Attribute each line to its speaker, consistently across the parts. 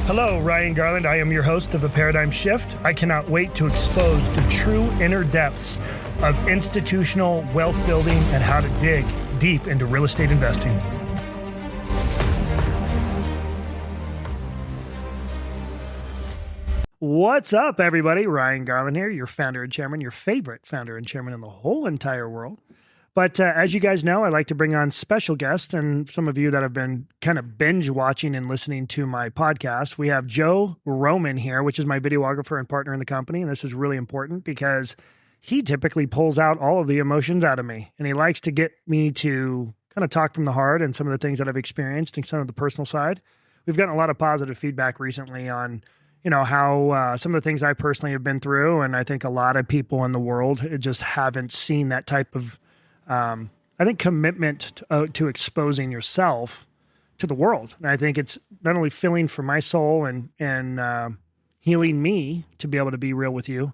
Speaker 1: Hello, Ryan Garland. I am your host of The Paradigm Shift. I cannot wait to expose the true inner depths of institutional wealth building and how to dig deep into real estate investing. What's up, everybody? Ryan Garland here, your founder and chairman, your favorite founder and chairman in the whole entire world. But as you guys know, I like to bring on special guests, and some of you that have been kind of binge watching and listening to my podcast, we have Joe Roman here, which is my videographer and partner in the company. And this is really important because he typically pulls out all of the emotions out of me, and he likes to get me to kind of talk from the heart and some of the things that I've experienced and some of the personal side. We've gotten a lot of positive feedback recently on how some of the things I personally have been through. And I think a lot of people in the world just haven't seen that type of commitment to exposing yourself to the world. And I think it's not only filling for my soul and healing me to be able to be real with you,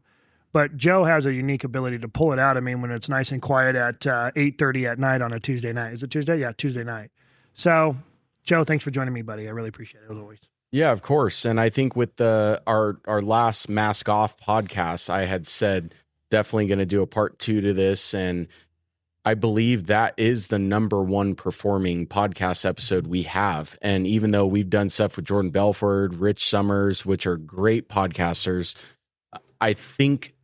Speaker 1: but Joe has a unique ability to pull it out of me when it's nice and quiet at 8:30 at night on a Tuesday night. Is it Tuesday? Yeah, Tuesday night. So, Joe, thanks for joining me, buddy. I really appreciate it, as always.
Speaker 2: Yeah, of course. And I think with our last Mask Off podcast, I had said definitely going to do a part 2 to this, and I believe that is the number one performing podcast episode we have. And even though we've done stuff with Jordan Belford, Rich Summers, which are great podcasters, I think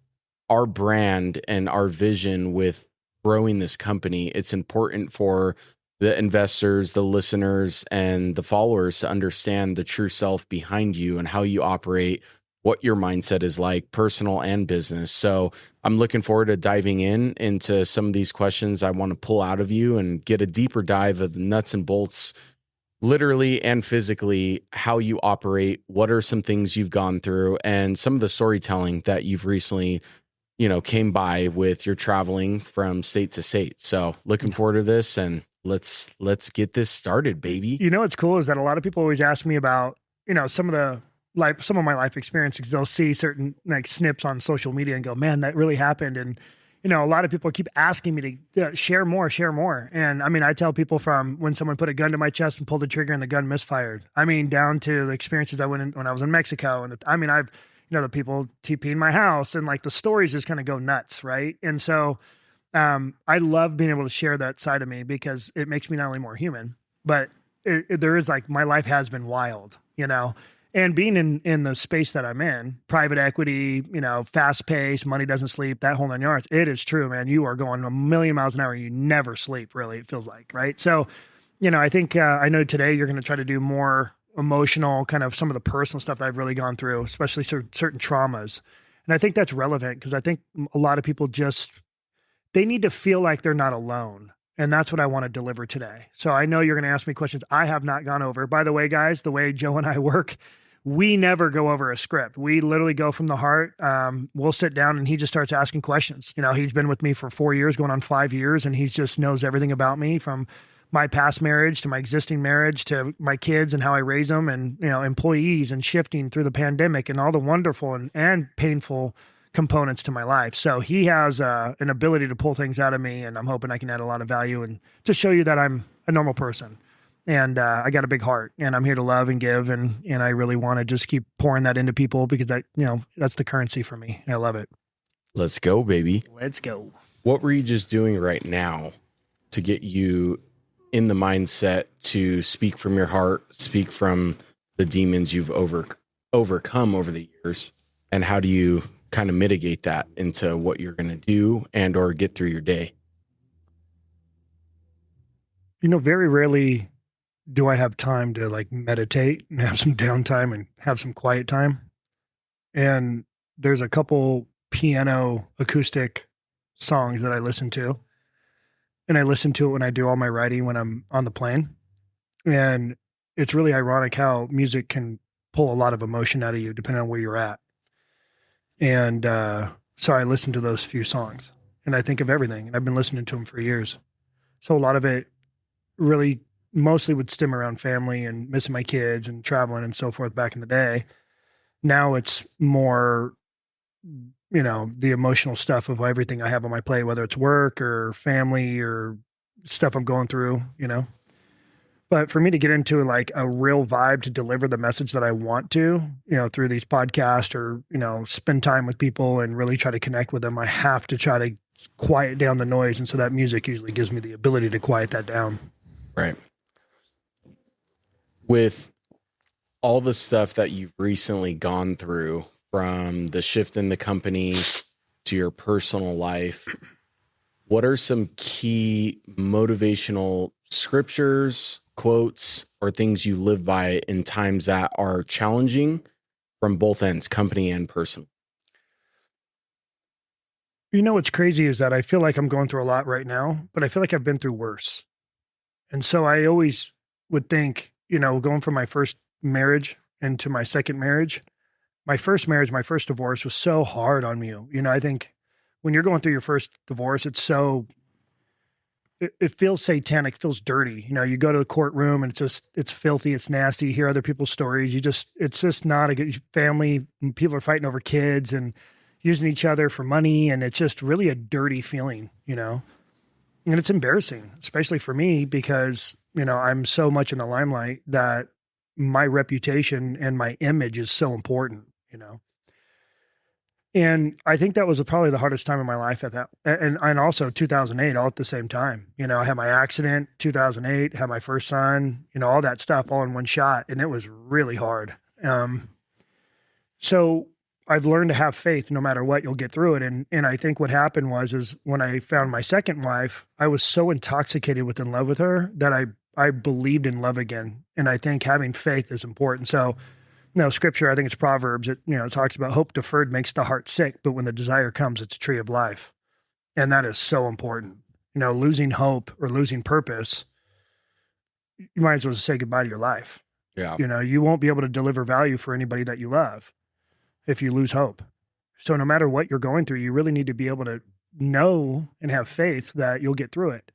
Speaker 2: our brand and our vision with growing this company, it's important for the investors, the listeners, and the followers to understand the true self behind you and how you operate, what your mindset is like, personal and business. So I'm looking forward to diving into some of these questions I want to pull out of you and get a deeper dive of the nuts and bolts, literally and physically, how you operate, what are some things you've gone through, and some of the storytelling that you've recently, came by with your traveling from state to state. So looking forward to this, and let's get this started, baby.
Speaker 1: What's cool is that a lot of people always ask me about, some of my life experiences. They'll see certain snips on social media and go, man, that really happened. And, a lot of people keep asking me to share more. And I tell people from when someone put a gun to my chest and pulled the trigger and the gun misfired. Down to the experiences I went in when I was in Mexico. And I've, the people TPing my house, and the stories just kind of go nuts. Right. And so, I love being able to share that side of me because it makes me not only more human, but there is my life has been wild, and being in the space that I'm in, private equity, fast paced, money doesn't sleep, that whole 9 yards. It is true, man. You are going a million miles an hour. You never sleep, really. It feels like, right? So, I think, I know today you're going to try to do more emotional, kind of some of the personal stuff that I've really gone through, especially certain traumas. And I think that's relevant because I think a lot of people they need to feel like they're not alone. And that's what I want to deliver today. So I know you're going to ask me questions I have not gone over. By the way, guys, the way Joe and I work, we never go over a script. We literally go from the heart. We'll sit down and he just starts asking questions. He's been with me for 4 years, going on 5 years, and he just knows everything about me, from my past marriage to my existing marriage to my kids and how I raise them, and, employees, and shifting through the pandemic and all the wonderful and painful components to my life. So he has an ability to pull things out of me, and I'm hoping I can add a lot of value and to show you that I'm a normal person. And I got a big heart, and I'm here to love and give. And I really want to just keep pouring that into people because that's the currency for me. I love it.
Speaker 2: Let's go, baby.
Speaker 1: Let's go.
Speaker 2: What were you just doing right now to get you in the mindset to speak from your heart, speak from the demons you've overcome over the years? And how do you kind of mitigate that into what you're going to do and or get through your day?
Speaker 1: Very rarely do I have time to meditate and have some downtime and have some quiet time. And there's a couple piano acoustic songs that I listen to. And I listen to it when I do all my writing when I'm on the plane. And it's really ironic how music can pull a lot of emotion out of you depending on where you're at. And so I listen to those few songs and I think of everything. And I've been listening to them for years. So a lot of it really mostly would stem around family and missing my kids and traveling and so forth back in the day. Now it's more, the emotional stuff of everything I have on my plate, whether it's work or family or stuff I'm going through, But for me to get into like a real vibe to deliver the message that I want to, through these podcasts or, spend time with people and really try to connect with them, I have to try to quiet down the noise. And so that music usually gives me the ability to quiet that down.
Speaker 2: Right. With all the stuff that you've recently gone through, from the shift in the company to your personal life, what are some key motivational scriptures, quotes, or things you live by in times that are challenging from both ends, company and personal?
Speaker 1: What's crazy is that I feel like I'm going through a lot right now, but I feel like I've been through worse. And so I always would think, going from my first marriage into my second marriage, my first marriage, my first divorce was so hard on me. I think when you're going through your first divorce, it feels satanic, feels dirty. You go to the courtroom and it's filthy, it's nasty. You hear other people's stories. It's just not a good family. People are fighting over kids and using each other for money. And it's just really a dirty feeling, and it's embarrassing, especially for me, because, I'm so much in the limelight that my reputation and my image is so important, And I think that was probably the hardest time in my life at that. And also 2008, all at the same time. I had my accident, 2008, had my first son, all that stuff all in one shot. And it was really hard. So I've learned to have faith. No matter what, you'll get through it. And I think what happened is when I found my second wife, I was so intoxicated with in love with her that I believed in love again. And I think having faith is important. So, scripture, I think it's Proverbs. It talks about hope deferred makes the heart sick, but when the desire comes, it's a tree of life. And that is so important. Losing hope or losing purpose, you might as well just say goodbye to your life.
Speaker 2: Yeah.
Speaker 1: You won't be able to deliver value for anybody that you love if you lose hope. So no matter what you're going through, you really need to be able to know and have faith that you'll get through it.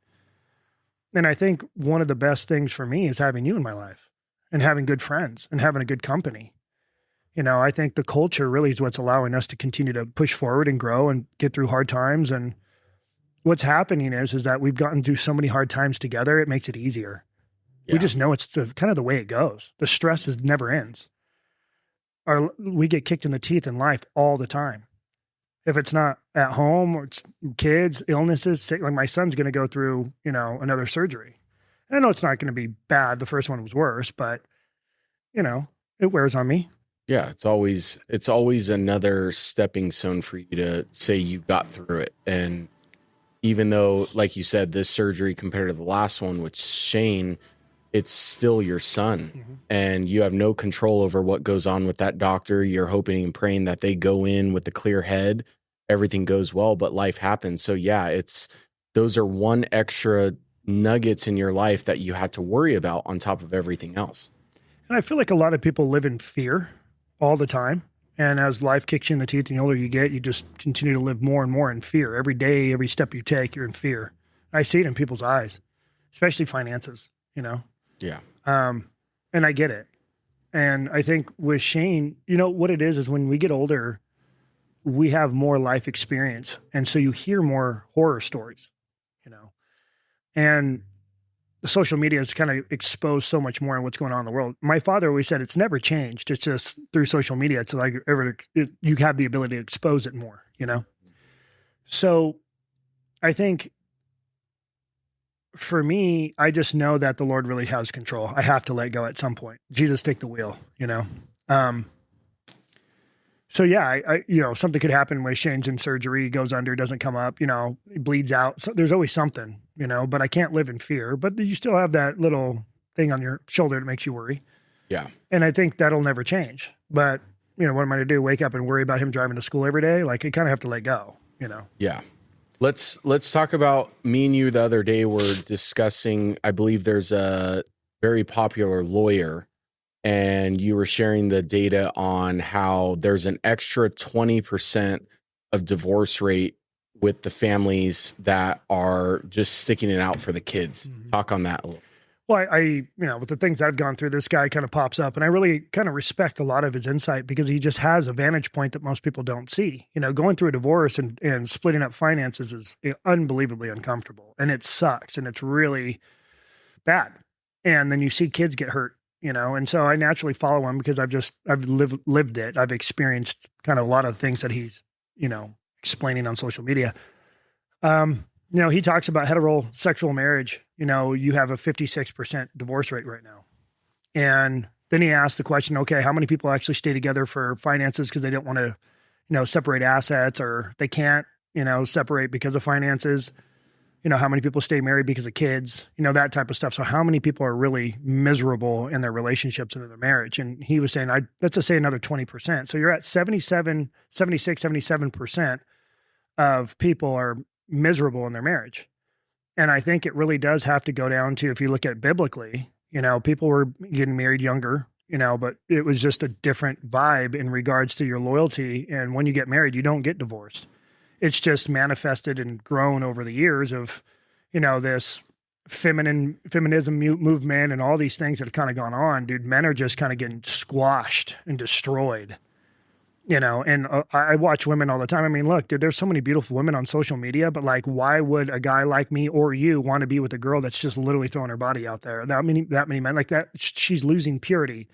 Speaker 1: And I think one of the best things for me is having you in my life and having good friends and having a good company. I think the culture really is what's allowing us to continue to push forward and grow and get through hard times. And what's happening is that we've gotten through so many hard times together. It makes it easier. Yeah. We just know it's kind of the way it goes. The stress never ends. We get kicked in the teeth in life all the time. If it's not at home or it's kids, illnesses, sick, like my son's going to go through, another surgery. And I know it's not going to be bad. The first one was worse, but it wears on me.
Speaker 2: Yeah. It's always another stepping stone for you to say you got through it. And even though, like you said, this surgery compared to the last one, which Shane, it's still your son, and you have no control over what goes on with that doctor. You're hoping and praying that they go in with a clear head, everything goes well, but life happens. So yeah, those are one extra nuggets in your life that you had to worry about on top of everything else.
Speaker 1: And I feel like a lot of people live in fear all the time. And as life kicks you in the teeth and the older you get, you just continue to live more and more in fear. Every day, every step you take, you're in fear. I see it in people's eyes, especially finances,
Speaker 2: Yeah.
Speaker 1: And I get it. And I think with Shane, what it is when we get older, we have more life experience. And so you hear more horror stories, and the social media has kind of exposed so much more on what's going on in the world. My father always said it's never changed. It's just through social media. It's like you have the ability to expose it more, So I think for me, I just know that the Lord really has control. I have to let go at some point. Jesus, take the wheel, So yeah, I something could happen with Shane's in surgery, he goes under, doesn't come up, he bleeds out. So there's always something, but I can't live in fear, but you still have that little thing on your shoulder that makes you worry.
Speaker 2: Yeah.
Speaker 1: And I think that'll never change, but what am I going to do? Wake up and worry about him driving to school every day? Like, I kind of have to let go,
Speaker 2: Yeah. Let's talk about me and you. The other day we're discussing, I believe there's a very popular lawyer, and you were sharing the data on how there's an extra 20% of divorce rate with the families that are just sticking it out for the kids. Talk on that a little.
Speaker 1: Well, I with the things I've gone through, this guy kind of pops up, and I really kind of respect a lot of his insight because he just has a vantage point that most people don't see. Going through a divorce and splitting up finances is unbelievably uncomfortable, and it sucks, and it's really bad. and then you see kids get hurt, and so I naturally follow him because I've lived it. I've experienced kind of a lot of things that he's, explaining on social media. He talks about heterosexual marriage. You have a 56% divorce rate right now. And then he asked the question, okay, how many people actually stay together for finances because they don't want to, separate assets, or they can't, separate because of finances? How many people stay married because of kids, that type of stuff. So how many people are really miserable in their relationships and in their marriage? And he was saying, let's just say another 20%. So you're at 76, 77% of people are miserable in their marriage. And I think it really does have to go down to, if you look at biblically, people were getting married younger, but it was just a different vibe in regards to your loyalty. And when you get married, you don't get divorced. It's just manifested and grown over the years of, this feminism movement and all these things that have kind of gone on. Dude, men are just kind of getting squashed and destroyed, and I watch women all the time. I mean, look, dude, there's so many beautiful women on social media, but like, why would a guy like me or you want to be with a girl that's just literally throwing her body out there? That many men like that, she's losing purity.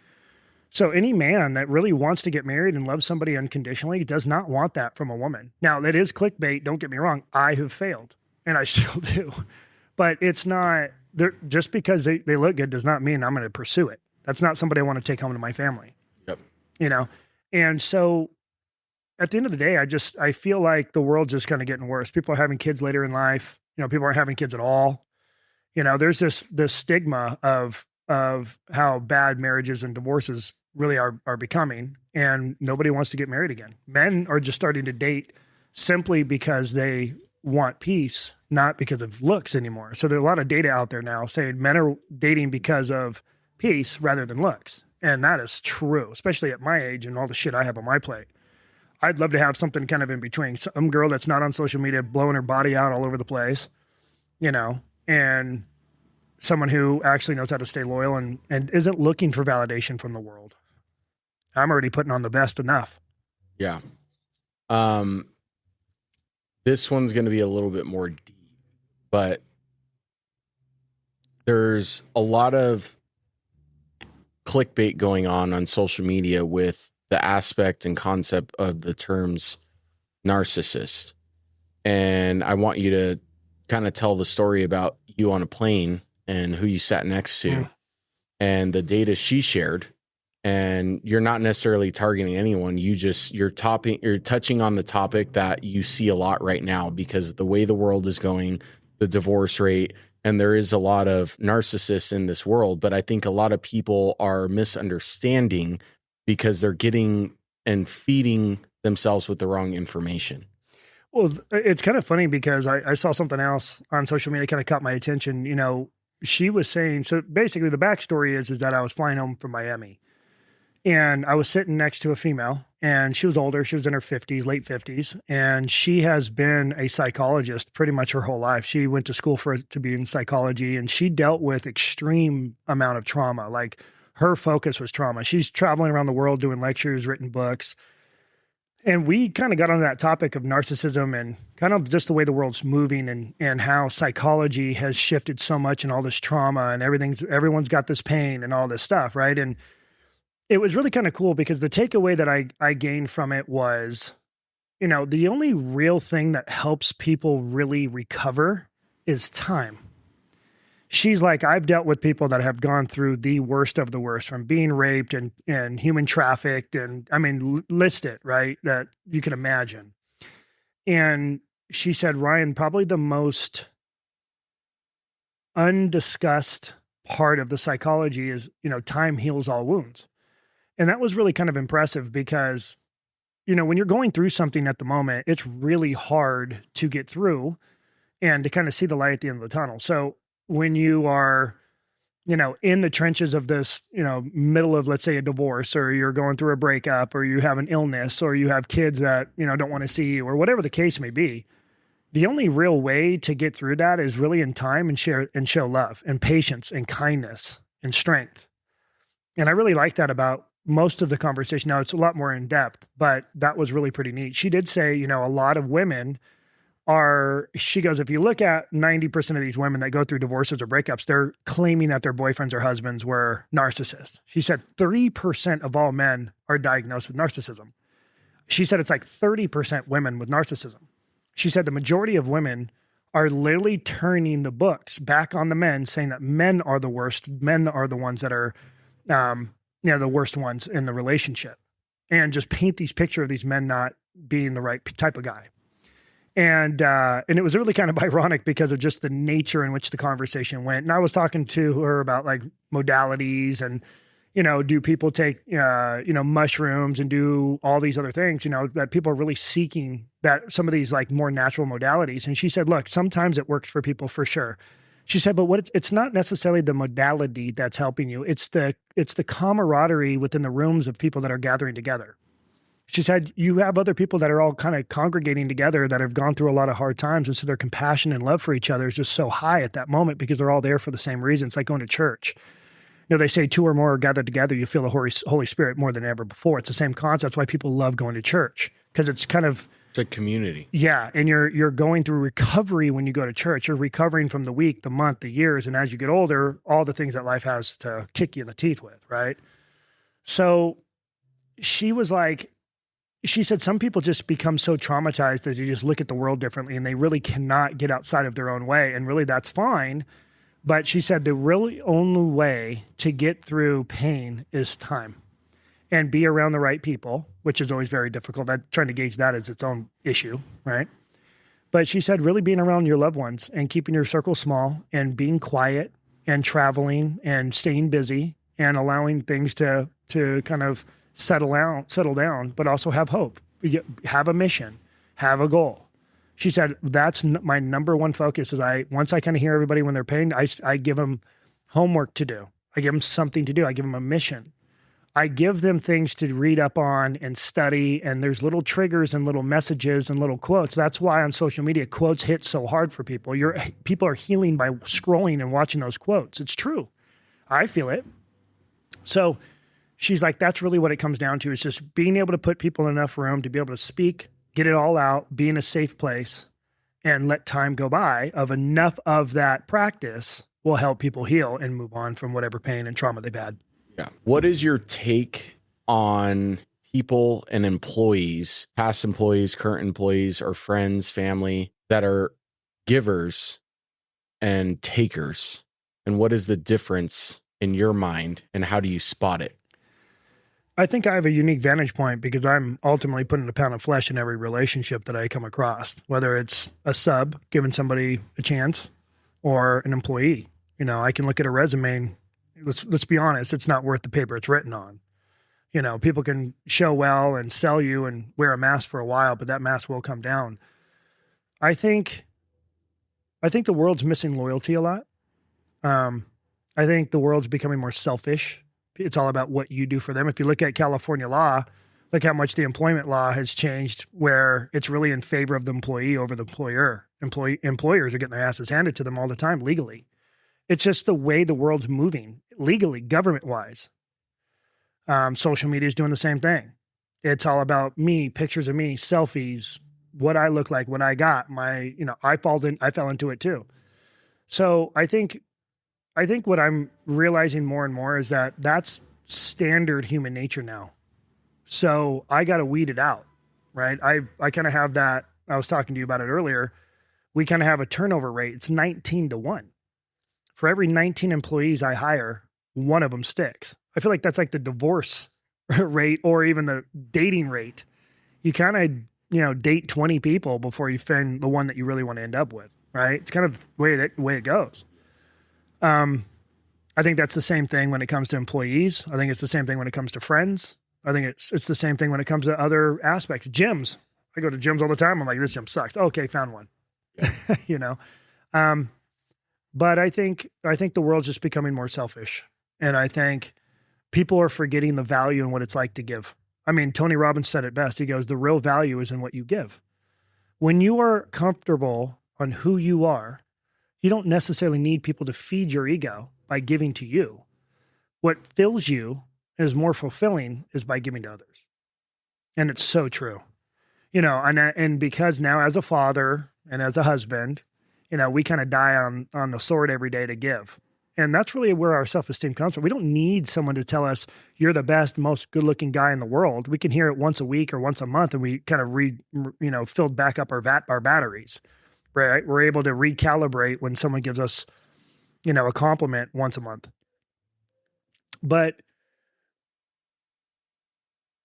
Speaker 1: So any man that really wants to get married and loves somebody unconditionally does not want that from a woman. Now, that is clickbait. Don't get me wrong. I have failed, and I still do. But it's not, just because they look good does not mean I'm going to pursue it. That's not somebody I want to take home to my family.
Speaker 2: Yep.
Speaker 1: And so at the end of the day, I feel like the world's just kind of getting worse. People are having kids later in life. People aren't having kids at all. There's this stigma of how bad marriages and divorces really are becoming, and nobody wants to get married again. Men are just starting to date simply because they want peace, not because of looks anymore. So there's a lot of data out there now saying men are dating because of peace rather than looks. And that is true, especially at my age and all the shit I have on my plate. I'd love to have something kind of in between. Some girl that's not on social media blowing her body out all over the place, and someone who actually knows how to stay loyal and isn't looking for validation from the world. I'm already putting on the best enough.
Speaker 2: Yeah. This one's going to be a little bit more deep, but there's a lot of clickbait going on social media with the aspect and concept of the terms narcissist. And I want you to kind of tell the story about you on a plane and who you sat next to and the data she shared. And you're not necessarily targeting anyone. You're touching on the topic that you see a lot right now because the way the world is going, the divorce rate, and there is a lot of narcissists in this world. But I think a lot of people are misunderstanding because they're getting and feeding themselves with the wrong information.
Speaker 1: Well, it's kind of funny because I saw something else on social media kind of caught my attention. She was saying, so basically the backstory is that I was flying home from Miami. And I was sitting next to a female, and she was older. She was in her 50s, late 50s. And she has been a psychologist pretty much her whole life. She went to school to be in psychology, and she dealt with extreme amount of trauma. Like, her focus was trauma. She's traveling around the world doing lectures, written books. And we kind of got on that topic of narcissism and kind of just the way the world's moving and how psychology has shifted so much and all this trauma and everyone's got this pain and all this stuff, right? And it was really kind of cool because the takeaway that I gained from it was, the only real thing that helps people really recover is time. She's like, I've dealt with people that have gone through the worst of the worst, from being raped and human trafficked. And I mean, list it, right? That you can imagine. And she said, Ryan, probably the most undiscussed part of the psychology is, time heals all wounds. And that was really kind of impressive because, when you're going through something at the moment, it's really hard to get through and to kind of see the light at the end of the tunnel. So when you are, in the trenches of this, middle of, let's say, a divorce, or you're going through a breakup, or you have an illness, or you have kids that, don't want to see you, or whatever the case may be, the only real way to get through that is really in time and show love and patience and kindness and strength. And I really like that about most of the conversation. Now, it's a lot more in depth, but that was really pretty neat. She did say, a lot of women she goes, if you look at 90% of these women that go through divorces or breakups, they're claiming that their boyfriends or husbands were narcissists. She said 3% of all men are diagnosed with narcissism. She said it's like 30% women with narcissism. She said the majority of women are literally turning the books back on the men, saying that men are the worst. Men are the ones that are, the worst ones in the relationship, and just paint these picture of these men not being the right type of guy. And it was really kind of ironic because of just the nature in which the conversation went. And I was talking to her about like modalities and, do people take, mushrooms and do all these other things, that people are really seeking that some of these like more natural modalities. And she said, look, sometimes it works for people for sure. She said, but it's not necessarily the modality that's helping you. It's the camaraderie within the rooms of people that are gathering together. She said, you have other people that are all kind of congregating together that have gone through a lot of hard times. And so their compassion and love for each other is just so high at that moment because they're all there for the same reason. It's like going to church. They say 2 or more are gathered together, you feel the Holy Spirit more than ever before. It's the same concept. That's why people love going to church, because it's kind of,
Speaker 2: it's a community.
Speaker 1: Yeah. And you're going through recovery when you go to church. You're recovering from the week, the month, the years. And as you get older, all the things that life has to kick you in the teeth with. Right. So she was like, she said, some people just become so traumatized that you just look at the world differently and they really cannot get outside of their own way. And really that's fine. But she said the really only way to get through pain is time and be around the right people, which is always very difficult. I'm trying to gauge that as its own issue, right? But she said really being around your loved ones and keeping your circle small and being quiet and traveling and staying busy and allowing things to kind of settle down, but also have hope, have a mission, have a goal. She said, that's my number one focus is once I kind of hear everybody when they're pained, I give them homework to do. I give them something to do. I give them a mission. I give them things to read up on and study. And there's little triggers and little messages and little quotes. That's why on social media, quotes hit so hard for people. People are healing by scrolling and watching those quotes. It's true. I feel it. So she's like, that's really what it comes down to, is just being able to put people in enough room to be able to speak, get it all out, be in a safe place, and let time go by. Of enough of that practice will help people heal and move on from whatever pain and trauma they've had.
Speaker 2: Yeah. What is your take on people and employees, past employees, current employees, or friends, family, that are givers and takers? And what is the difference in your mind, and how do you spot it?
Speaker 1: I think I have a unique vantage point because I'm ultimately putting a pound of flesh in every relationship that I come across, whether it's a sub giving somebody a chance or an employee. I can look at a resume and let's be honest, it's not worth the paper it's written on. People can show well and sell you and wear a mask for a while, but that mask will come down. I think the world's missing loyalty a lot. I think the world's becoming more selfish. It's all about what you do for them. If you look at California law, look how much the employment law has changed, where it's really in favor of the employee over the employer. Employers are getting their asses handed to them all the time legally. It's just the way the world's moving legally, government-wise. Social media is doing the same thing. It's all about me, pictures of me, selfies, what I look like, what I got. I fell into it too. So I think what I'm realizing more and more is that that's standard human nature now. So I got to weed it out, right? I kind of have that. I was talking to you about it earlier. We kind of have a turnover rate. It's 19-1. For every 19 employees I hire, one of them sticks. I feel like that's like the divorce rate or even the dating rate. You kind of, date 20 people before you find the one that you really want to end up with, right? It's kind of the way it goes. I think that's the same thing when it comes to employees. I think it's the same thing when it comes to friends. I think it's the same thing when it comes to other aspects. Gyms. I go to gyms all the time. I'm like, this gym sucks. Okay, found one. Yeah. But I think the world's just becoming more selfish. And I think people are forgetting the value in what it's like to give. I mean, Tony Robbins said it best. He goes, the real value is in what you give. When you are comfortable on who you are, you don't necessarily need people to feed your ego by giving to you. What fills you and is more fulfilling is by giving to others. And it's so true. And because now as a father, and as a husband, we kind of die on the sword every day to give. And that's really where our self-esteem comes from. We don't need someone to tell us you're the best, most good-looking guy in the world. We can hear it once a week or once a month, and we kind of filled back up our batteries, right? We're able to recalibrate when someone gives us, a compliment once a month. But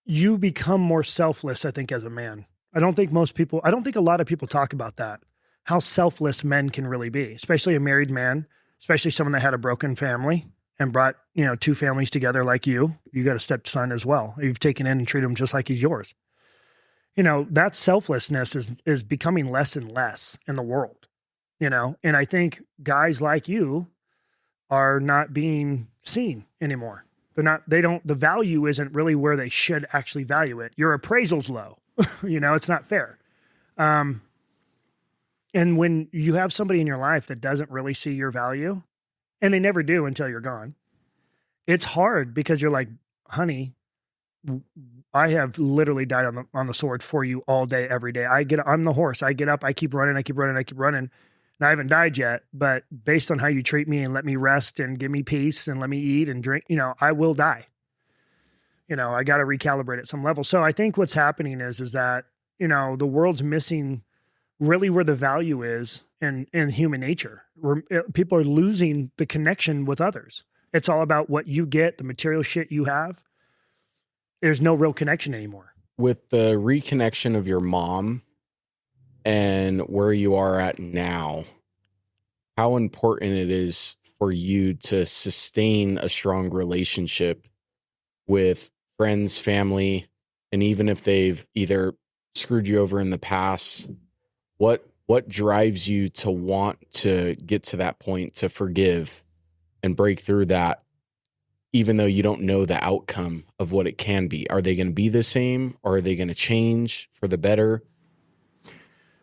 Speaker 1: you become more selfless, I think, as a man. I don't think a lot of people talk about that, how selfless men can really be, especially a married man, especially someone that had a broken family and brought, two families together like you. You got a stepson as well. You've taken in and treated him just like he's yours. That selflessness is becoming less and less in the world, and I think guys like you are not being seen anymore. The value isn't really where they should actually value it. Your appraisal's low. It's not fair. And when you have somebody in your life that doesn't really see your value, and they never do until you're gone, it's hard because you're like, honey, I have literally died on the sword for you all day, every day. I'm the horse. I get up, I keep running. And I haven't died yet, but based on how you treat me and let me rest and give me peace and let me eat and drink, I will die. I got to recalibrate at some level. So I think what's happening is that, the world's missing really where the value is in human nature. People are losing the connection with others. It's all about what you get, the material shit you have. There's no real connection anymore.
Speaker 2: With the reconnection of your mom and where you are at now, how important it is for you to sustain a strong relationship with friends, family, and even if they've either screwed you over in the past, what drives you to want to get to that point to forgive and break through that, even though you don't know the outcome of what it can be? Are they going to be the same, or are they going to change for the better?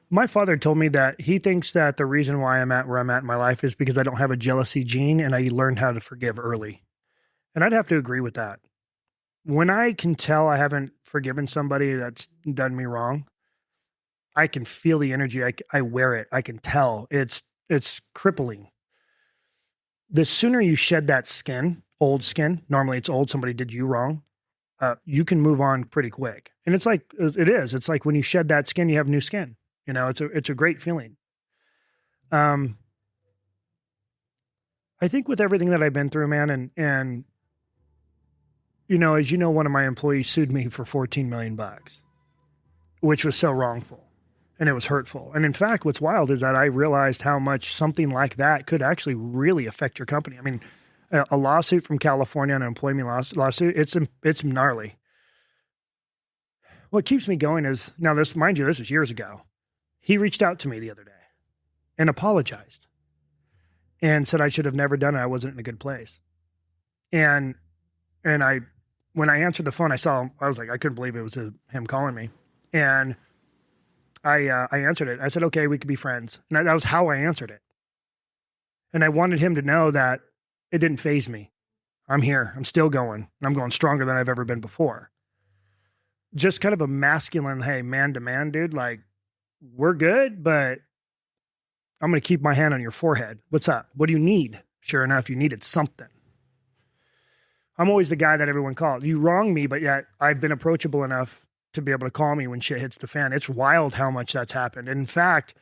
Speaker 1: My father told me that he thinks that the reason why I'm at where I'm at in my life is because I don't have a jealousy gene and I learned how to forgive early. And I'd have to agree with that. When I can tell I haven't forgiven somebody that's done me wrong, I can feel the energy. I wear it. I can tell it's crippling. The sooner you shed that skin, old skin, normally it's old, somebody did you wrong, you can move on pretty quick. And it's like when you shed that skin, you have new skin. It's a great feeling. I think with everything that I've been through, man, and as you know, one of my employees sued me for $14 million, which was so wrongful and it was hurtful. And in fact, what's wild is that I realized how much something like that could actually really affect your company. I mean, a lawsuit from California, an employment lawsuit, it's gnarly. What keeps me going is, now this was years ago. He reached out to me the other day and apologized and said I should have never done it. I wasn't in a good place. And when I answered the phone, I was like, I couldn't believe it was him calling me. And I answered it. I said, okay, we could be friends. And that was how I answered it. And I wanted him to know that it didn't faze me. I'm here. I'm still going. And I'm going stronger than I've ever been before. Just kind of a masculine, hey, man to man, dude, like, we're good, but I'm going to keep my hand on your forehead. What's up? What do you need? Sure enough, you needed something. I'm always the guy that everyone calls. You wrong me, but yet I've been approachable enough to be able to call me when shit hits the fan. It's wild how much that's happened. And in fact,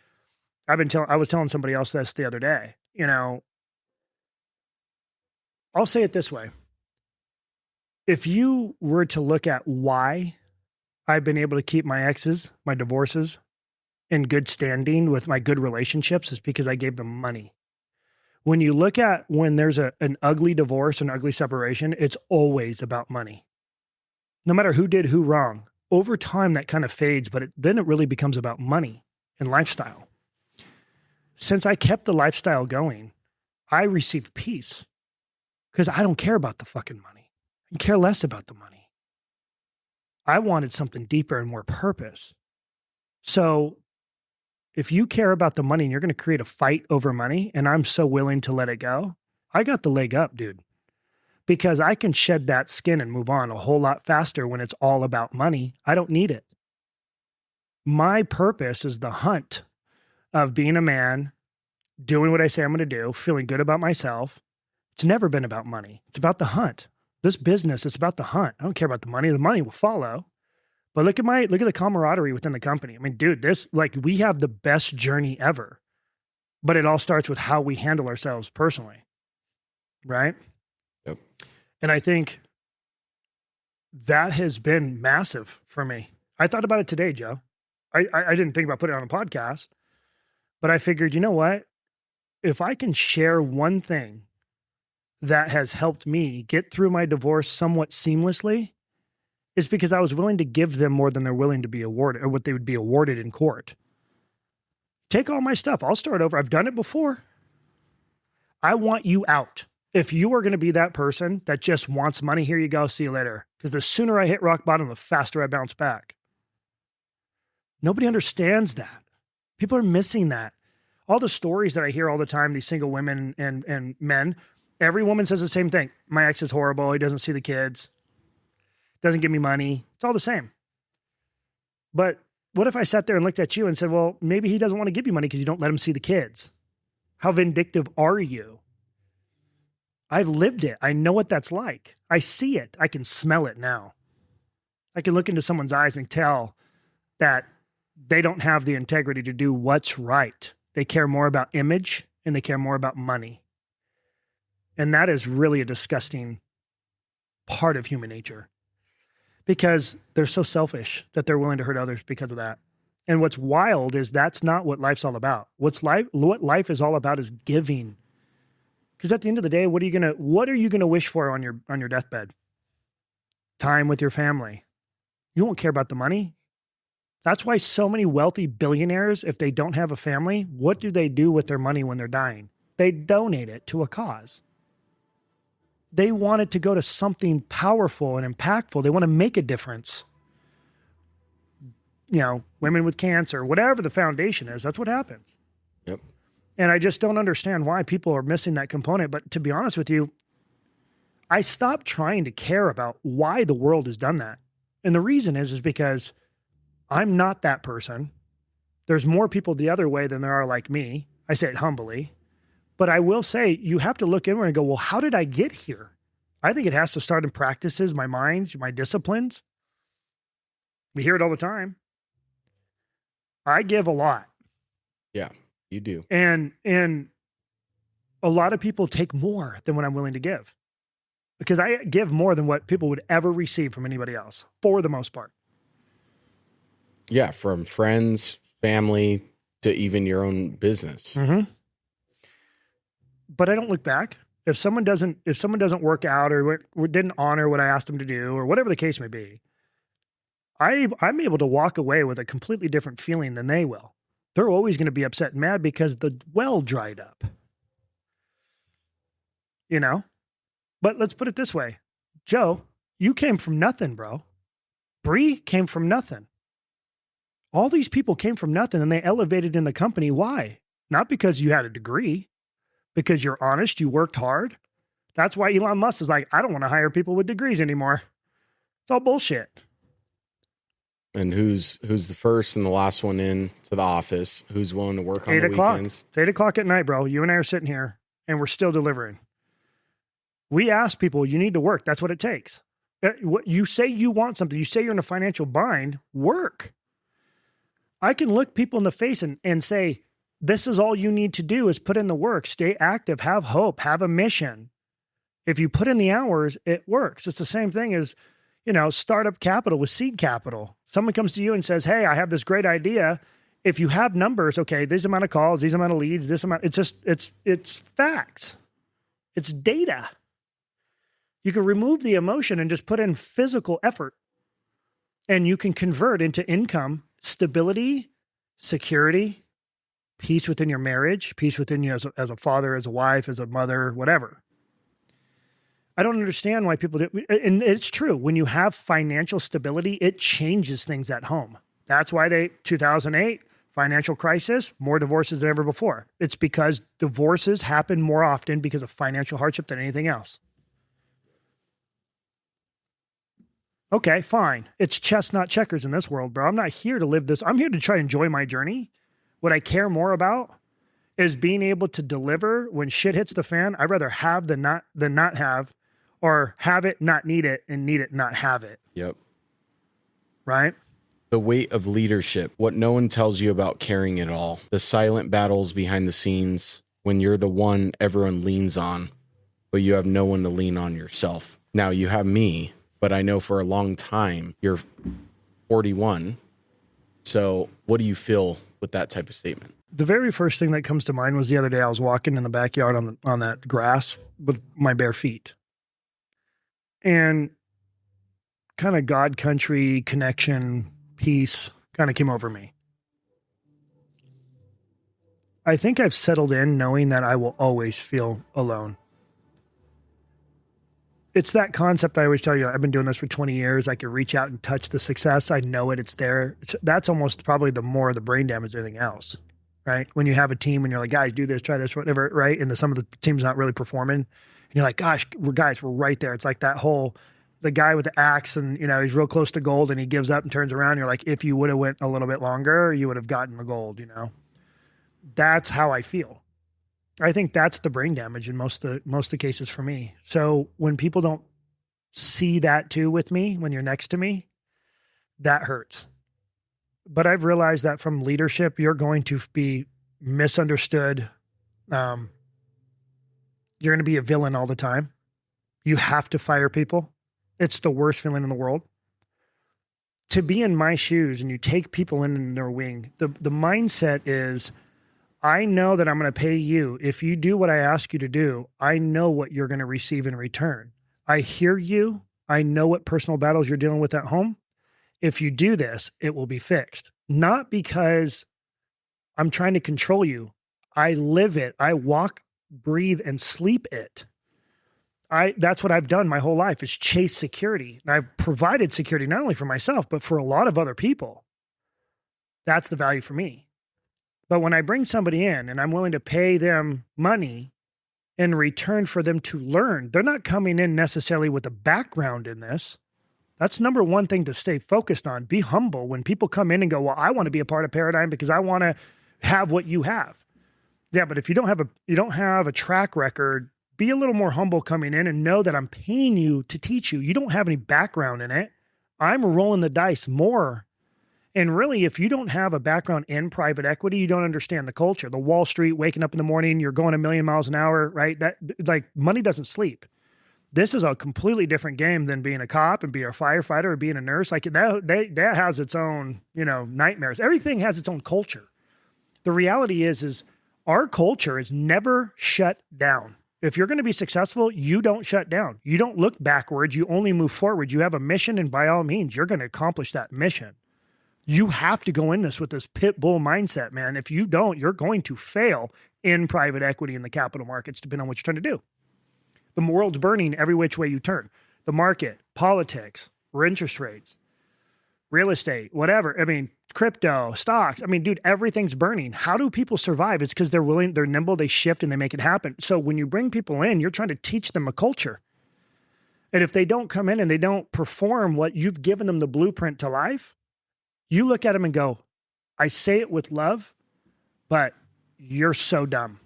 Speaker 1: I was telling somebody else this the other day. I'll say it this way. If you were to look at why I've been able to keep my exes, my divorces, in good standing with my good relationships, is because I gave them money. When you look at when there's an ugly divorce, an ugly separation, it's always about money. No matter who did who wrong, over time that kind of fades, but then it really becomes about money and lifestyle. Since I kept the lifestyle going, I received peace because I don't care about the fucking money. I care less about the money. I wanted something deeper and more purpose. So if you care about the money and you're going to create a fight over money, and I'm so willing to let it go, I got the leg up, dude, because I can shed that skin and move on a whole lot faster when it's all about money. I don't need it. My purpose is the hunt. of being a man, doing what I say I'm going to do, feeling good about myself. It's never been about money. It's about the hunt. This business, it's about the hunt. I don't care about the money. The money will follow. But look at the camaraderie within the company. I mean, dude, we have the best journey ever. But it all starts with how we handle ourselves personally. Right?
Speaker 2: Yep.
Speaker 1: And I think that has been massive for me. I thought about it today, Joe. I didn't think about putting it on a podcast, but I figured, you know what? If I can share one thing that has helped me get through my divorce somewhat seamlessly, is because I was willing to give them more than they're willing to be awarded, or what they would be awarded in court. Take all my stuff. I'll start over. I've done it before. I want you out. If you are going to be that person that just wants money, here you go. See you later. Because the sooner I hit rock bottom, the faster I bounce back. Nobody understands that. People are missing that. All the stories that I hear all the time, these single women and men, every woman says the same thing. My ex is horrible. He doesn't see the kids. Doesn't give me money. It's all the same. But what if I sat there and looked at you and said, well, maybe he doesn't want to give you money because you don't let him see the kids? How vindictive are you? I've lived it. I know what that's like. I see it. I can smell it now. I can look into someone's eyes and tell that they don't have the integrity to do what's right. They care more about image and they care more about money. And that is really a disgusting part of human nature, because they're so selfish that they're willing to hurt others because of that. And what's wild is that's not what life's all about. What life is all about is giving. Because at the end of the day, what are you gonna wish for on your deathbed? Time with your family. You won't care about the money. That's why so many wealthy billionaires, if they don't have a family, what do they do with their money when they're dying? They donate it to a cause. They want it to go to something powerful and impactful. They want to make a difference. You know, women with cancer, whatever the foundation is, that's what happens.
Speaker 2: Yep.
Speaker 1: And I just don't understand why people are missing that component. But to be honest with you, I stopped trying to care about why the world has done that. And the reason is because I'm not that person. There's more people the other way than there are like me. I say it humbly. But I will say, you have to look inward and go, well, how did I get here? I think it has to start in practices, my mind, my disciplines. We hear it all the time. I give a lot.
Speaker 2: Yeah, you do.
Speaker 1: And a lot of people take more than what I'm willing to give, because I give more than what people would ever receive from anybody else, for the most part.
Speaker 2: Yeah, from friends, family, to even your own business.
Speaker 1: Mm-hmm. But I don't look back. If someone doesn't work out or didn't honor what I asked them to do, or whatever the case may be, I'm able to walk away with a completely different feeling than they will. They're always going to be upset and mad because the well dried up. You know? But let's put it this way. Joe, you came from nothing, bro. Bree came from nothing. All these people came from nothing and they elevated in the company. Why? Not because you had a degree. Because you're honest, you worked hard. That's why Elon Musk is like, I don't want to hire people with degrees anymore. It's all bullshit.
Speaker 2: And who's the first and the last one in to the office? Who's willing to work on the weekends?
Speaker 1: It's 8:00 at night, bro. You and I are sitting here and we're still delivering. We ask people, you need to work. That's what it takes. You say you want something. You say you're in a financial bind. Work. I can look people in the face and say, this is all you need to do is put in the work, stay active, have hope, have a mission. If you put in the hours, it works. It's the same thing as, startup capital with seed capital. Someone comes to you and says, hey, I have this great idea. If you have numbers, okay, this amount of calls, these amount of leads, this amount, it's facts. It's data. You can remove the emotion and just put in physical effort, and you can convert into income, stability, security, peace within your marriage, peace within you as a father, as a wife, as a mother, whatever. I don't understand why people do. And it's true. When you have financial stability, it changes things at home. That's why 2008, financial crisis, more divorces than ever before. It's because divorces happen more often because of financial hardship than anything else. Okay, fine. It's chess, not checkers in this world, bro. I'm not here to live this. I'm here to try to enjoy my journey. What I care more about is being able to deliver when shit hits the fan. I'd rather have than not have, or have it, not need it, and need it, not have it.
Speaker 2: Yep.
Speaker 1: Right?
Speaker 2: The weight of leadership, what no one tells you about carrying it all, the silent battles behind the scenes when you're the one everyone leans on, but you have no one to lean on yourself. Now you have me, but I know for a long time you're 41. So what do you feel with that type of statement?
Speaker 1: The very first thing that comes to mind was the other day I was walking in the backyard on that grass with my bare feet. And kind of God country connection, peace kind of came over me. I think I've settled in knowing that I will always feel alone. It's that concept I always tell you. I've been doing this for 20 years. I can reach out and touch the success. I know it. It's there. That's almost probably the more of the brain damage than anything else, right? When you have a team and you're like, guys, do this, try this, whatever, right? And some of the team's not really performing. And you're like, gosh, we're right there. It's like that whole, the guy with the axe and, he's real close to gold and he gives up and turns around. You're like, if you would have went a little bit longer, you would have gotten the gold, That's how I feel. I think that's the brain damage in most of the cases for me. So when people don't see that too with me, when you're next to me, that hurts. But I've realized that from leadership, you're going to be misunderstood. You're going to be a villain all the time. You have to fire people. It's the worst feeling in the world. To be in my shoes and you take people in their wing, the mindset is, I know that I'm going to pay you. If you do what I ask you to do, I know what you're going to receive in return. I hear you. I know what personal battles you're dealing with at home. If you do this, it will be fixed. Not because I'm trying to control you. I live it. I walk, breathe, and sleep it. That's what I've done my whole life, is chase security. And I've provided security not only for myself, but for a lot of other people. That's the value for me. But when I bring somebody in and I'm willing to pay them money in return for them to learn, they're not coming in necessarily with a background in this. That's number one thing to stay focused on. Be humble. When people come in and go, well, I want to be a part of Paradigm because I want to have what you have. Yeah, but if you don't have a track record, be a little more humble coming in and know that I'm paying you to teach you. You don't have any background in it. I'm rolling the dice more. And really, if you don't have a background in private equity, you don't understand the culture. The Wall Street, waking up in the morning, you're going 1,000,000 miles an hour, right? That, like, money doesn't sleep. This is a completely different game than being a cop and being a firefighter or being a nurse. Like that has its own, nightmares. Everything has its own culture. The reality is our culture is never shut down. If you're going to be successful, you don't shut down. You don't look backwards. You only move forward. You have a mission, and by all means, you're going to accomplish that mission. You have to go in this with this pit bull mindset, man. If you don't, you're going to fail in private equity in the capital markets, depending on what you're trying to do. The world's burning every which way you turn. The market, politics, interest rates, real estate, whatever. I mean, crypto, stocks. I mean, dude, everything's burning. How do people survive? It's because they're willing, they're nimble, they shift, and they make it happen. So when you bring people in, you're trying to teach them a culture. And if they don't come in and they don't perform what you've given them the blueprint to life, you look at them and go, I say it with love, but you're so dumb.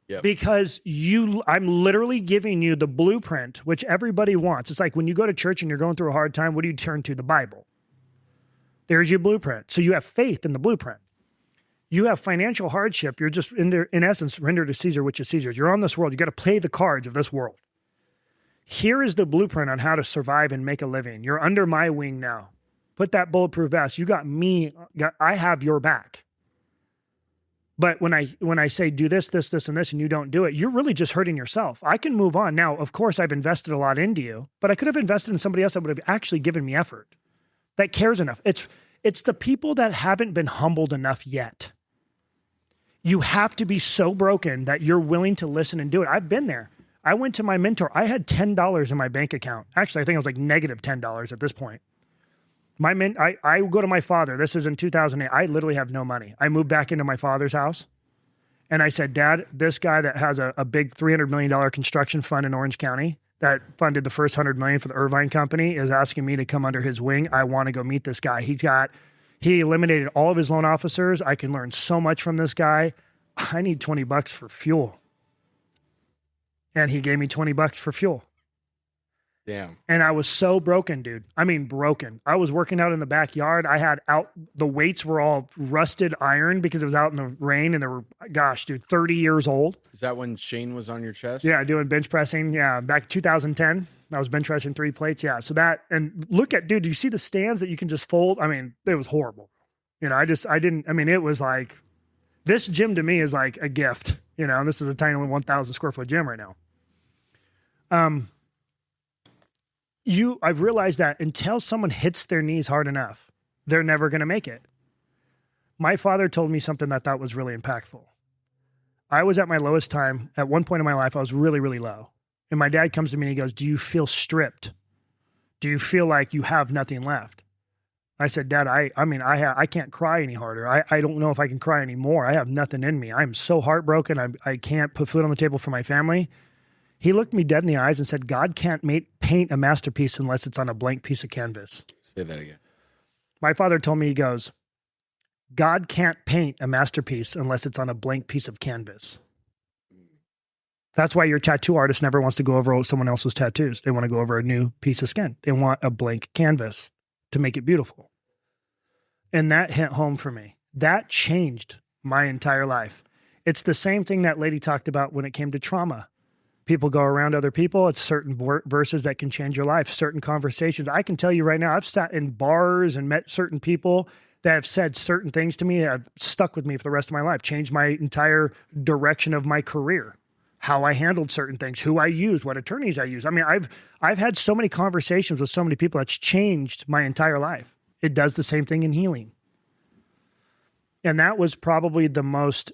Speaker 2: Yep.
Speaker 1: Because I'm literally giving you the blueprint, which everybody wants. It's like when you go to church and you're going through a hard time, what do you turn to? The Bible. There's your blueprint. So you have faith in the blueprint. You have financial hardship. You're just, in essence, render to Caesar, which is Caesar's. You're on this world. You got to play the cards of this world. Here is the blueprint on how to survive and make a living. You're under my wing now. Put that bulletproof vest. You got me. I have your back. But when I say do this, this, this, and this, and you don't do it, you're really just hurting yourself. I can move on. Now, of course, I've invested a lot into you, but I could have invested in somebody else that would have actually given me effort, that cares enough. It's the people that haven't been humbled enough yet. You have to be so broken that you're willing to listen and do it. I've been there. I went to my mentor. I had $10 in my bank account. Actually, I think it was like negative $10 at this point. I go to my father. This is in 2008. I literally have no money. I moved back into my father's house and I said, Dad, this guy that has a big $300 million construction fund in Orange County that funded the first $100 million for the Irvine company is asking me to come under his wing. I want to go meet this guy. He eliminated all of his loan officers. I can learn so much from this guy. I need $20 for fuel. And he gave me $20 for fuel.
Speaker 2: Damn.
Speaker 1: And I was so broken, dude. I mean, broken. I was working out in the backyard. The weights were all rusted iron because it was out in the rain, and they were, gosh, dude, 30 years old.
Speaker 2: Is that when Shane was on your chest?
Speaker 1: Yeah, doing bench pressing. Yeah, back 2010. I was bench pressing 3 plates. Yeah, so that, and look at, dude, do you see the stands that you can just fold? I mean, it was horrible. You know, it was like, this gym to me is like a gift. You know, this is a tiny 1,000 square foot gym right now. I've realized that until someone hits their knees hard enough, they're never going to make it. My father told me something that I thought was really impactful. I was at my lowest time. At one point in my life, I was really, really low. And my dad comes to me and he goes, "Do you feel stripped? Do you feel like you have nothing left?" I said, "Dad, I can't cry any harder. I don't know if I can cry anymore. I have nothing in me. I'm so heartbroken. I can't put food on the table for my family." He looked me dead in the eyes and said, "God can't paint a masterpiece unless it's on a blank piece of canvas."
Speaker 2: Say that again.
Speaker 1: My father told me, he goes, "God can't paint a masterpiece unless it's on a blank piece of canvas." That's why your tattoo artist never wants to go over someone else's tattoos. They want to go over a new piece of skin. They want a blank canvas to make it beautiful. And that hit home for me. That changed my entire life. It's the same thing that lady talked about when it came to trauma. People go around other people. It's certain verses that can change your life, certain conversations. I can tell you right now, I've sat in bars and met certain people that have said certain things to me that have stuck with me for the rest of my life, changed my entire direction of my career, how I handled certain things, who I used, what attorneys I used. I mean, I've had so many conversations with so many people that's changed my entire life. It does the same thing in healing. And that was probably the most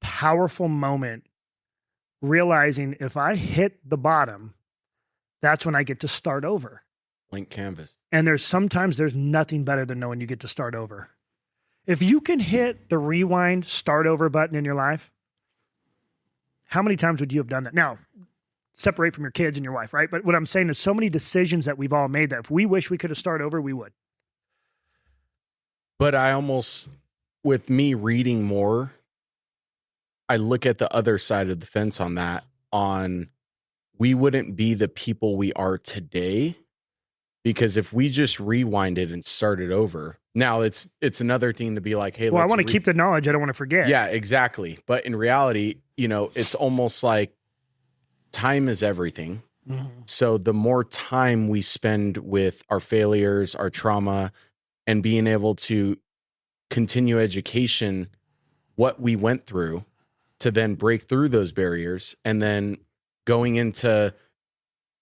Speaker 1: powerful moment, realizing if I hit the bottom, that's when I get to start over.
Speaker 2: Blank canvas.
Speaker 1: And there's nothing better than knowing you get to start over. If you can hit the rewind, start over button in your life, how many times would you have done that? Now, separate from your kids and your wife, right? But what I'm saying is so many decisions that we've all made that if we wish we could have started over, we would.
Speaker 2: But I almost, with me reading more, I look at the other side of the fence on that, we wouldn't be the people we are today, because if we just rewinded and started over, now it's another thing to be like, hey,
Speaker 1: well, I want to keep the knowledge. I don't want to forget.
Speaker 2: Yeah, exactly. But in reality, you know, it's almost like time is everything. Mm-hmm. So the more time we spend with our failures, our trauma, and being able to continue education, what we went through, to then break through those barriers, and then going into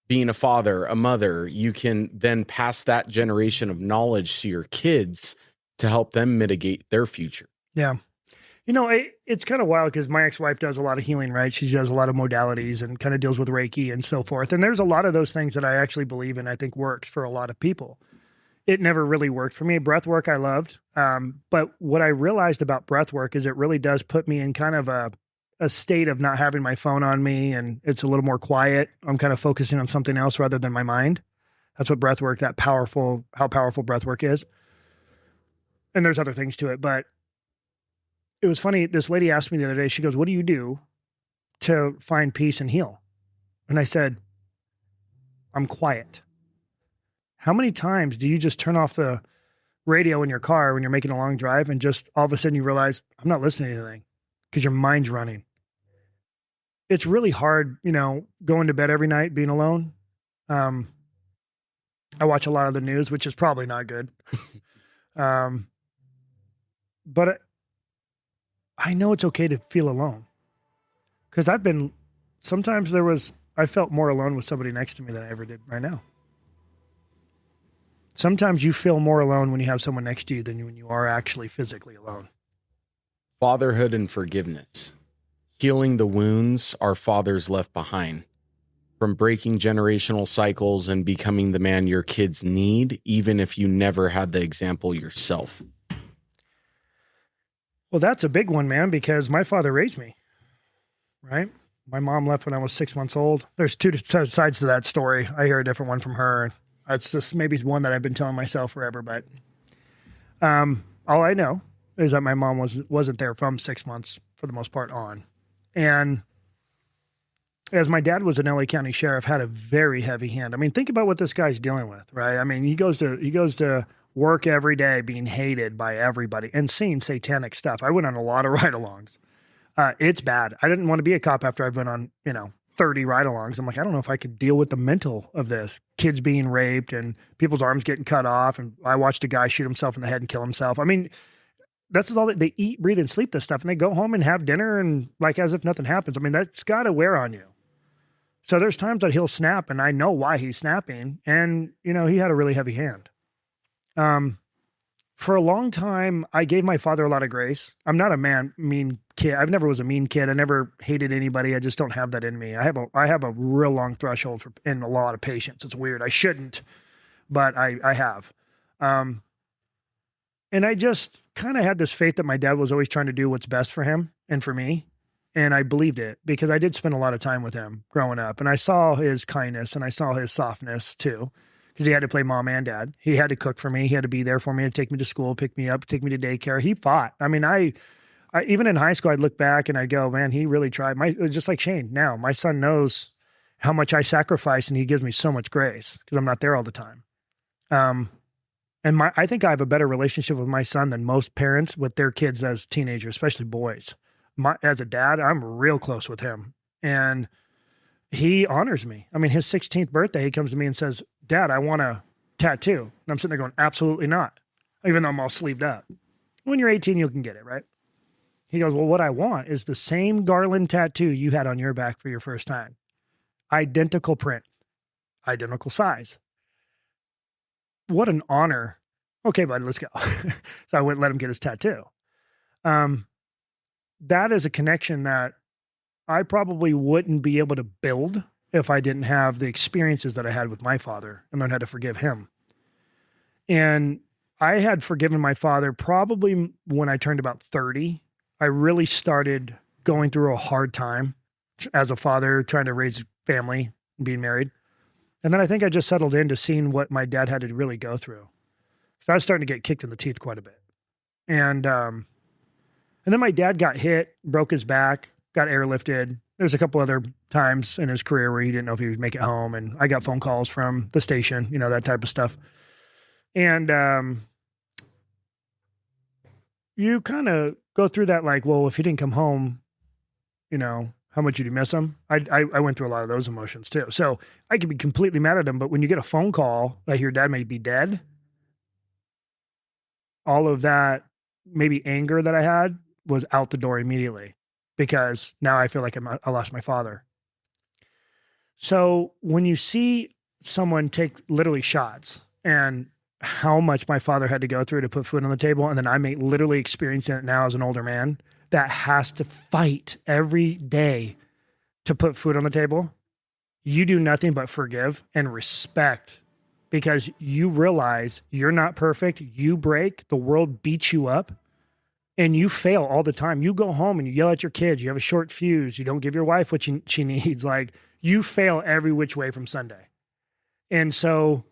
Speaker 2: being a father, a mother, you can then pass that generation of knowledge to your kids to help them mitigate their future.
Speaker 1: Yeah. You know, it's kind of wild because my ex-wife does a lot of healing, right? She does a lot of modalities and kind of deals with Reiki and so forth. And there's a lot of those things that I actually believe in, I think works for a lot of people. It never really worked for me. Breath work I loved. But what I realized about breath work is it really does put me in kind of a state of not having my phone on me, and it's a little more quiet. I'm kind of focusing on something else rather than my mind. That's what breath work, how powerful breath work is. And there's other things to it, but it was funny. This lady asked me the other day, she goes, "What do you do to find peace and heal?" And I said, "I'm quiet." How many times do you just turn off the radio in your car when you're making a long drive and just all of a sudden you realize, I'm not listening to anything because your mind's running? It's really hard, you know, going to bed every night, being alone. I watch a lot of the news, which is probably not good. But I know it's okay to feel alone, because I felt more alone with somebody next to me than I ever did right now. Sometimes you feel more alone when you have someone next to you than when you are actually physically alone.
Speaker 2: Fatherhood and forgiveness. Healing the wounds our fathers left behind. From breaking generational cycles and becoming the man your kids need, even if you never had the example yourself.
Speaker 1: Well, that's a big one, man, because my father raised me, right? My mom left when I was 6 months old. There's two sides to that story. I hear a different one from her. That's just maybe one that I've been telling myself forever, but All I know is that my mom wasn't there from 6 months for the most part on. And as my dad was an LA County sheriff, had a very heavy hand. I mean, think about what this guy's dealing with, right? I mean, he goes to work every day being hated by everybody and seeing satanic stuff. I went on a lot of ride-alongs. It's bad. I didn't want to be a cop after I've been on, 30 ride-alongs. I'm like, I don't know if I could deal with the mental of this. Kids being raped and people's arms getting cut off. And I watched a guy shoot himself in the head and kill himself. I mean, that's all they eat, breathe, and sleep this stuff. And they go home and have dinner and like as if nothing happens. I mean, that's got to wear on you. So there's times that he'll snap and I know why he's snapping. And, he had a really heavy hand. For a long time, I gave my father a lot of grace. I'm not a mean kid. I've never was a mean kid. I never hated anybody. I just don't have that in me. I have a real long threshold and a lot of patience. It's weird. I shouldn't, but I have. And I just kind of had this faith that my dad was always trying to do what's best for him and for me. And I believed it because I did spend a lot of time with him growing up, and I saw his kindness and I saw his softness too. Because he had to play mom and dad. He had to cook for me. He had to be there for me and take me to school, pick me up, take me to daycare. He fought. I mean, I even in high school, I'd look back and I'd go, man, he really tried. It was just like Shane now. My son knows how much I sacrifice and he gives me so much grace because I'm not there all the time. And I think I have a better relationship with my son than most parents with their kids as teenagers, especially boys. As a dad, I'm real close with him. And he honors me. I mean, his 16th birthday, he comes to me and says, Dad, I want a tattoo. And I'm sitting there going, absolutely not. Even though I'm all sleeved up. When you're 18, you can get it, right? He goes, well, what I want is the same Garland tattoo you had on your back for your first time. Identical print, identical size. What an honor. Okay, bud, let's go. So I went and let him get his tattoo. That is a connection that I probably wouldn't be able to build if I didn't have the experiences that I had with my father and learn how to forgive him. And I had forgiven my father probably when I turned about 30. I really started going through a hard time as a father, trying to raise a family, being married. And then I think I just settled into seeing what my dad had to really go through. So I was starting to get kicked in the teeth quite a bit. And then my dad got hit, broke his back, got airlifted. There's a couple other times in his career where he didn't know if he would make it home. And I got phone calls from the station, that type of stuff. And you kind of go through that like, well, if he didn't come home, how much did you miss him? I went through a lot of those emotions too. So I could be completely mad at him, but when you get a phone call like your dad may be dead, all of that maybe anger that I had was out the door immediately. Because now I feel like I lost my father. So when you see someone take literally shots and how much my father had to go through to put food on the table, and then I may literally experience it now as an older man that has to fight every day to put food on the table, you do nothing but forgive and respect because you realize you're not perfect. You break, the world beats you up. And you fail all the time. You go home and you yell at your kids. You have a short fuse. You don't give your wife what she needs. Like you fail every which way from Sunday. And so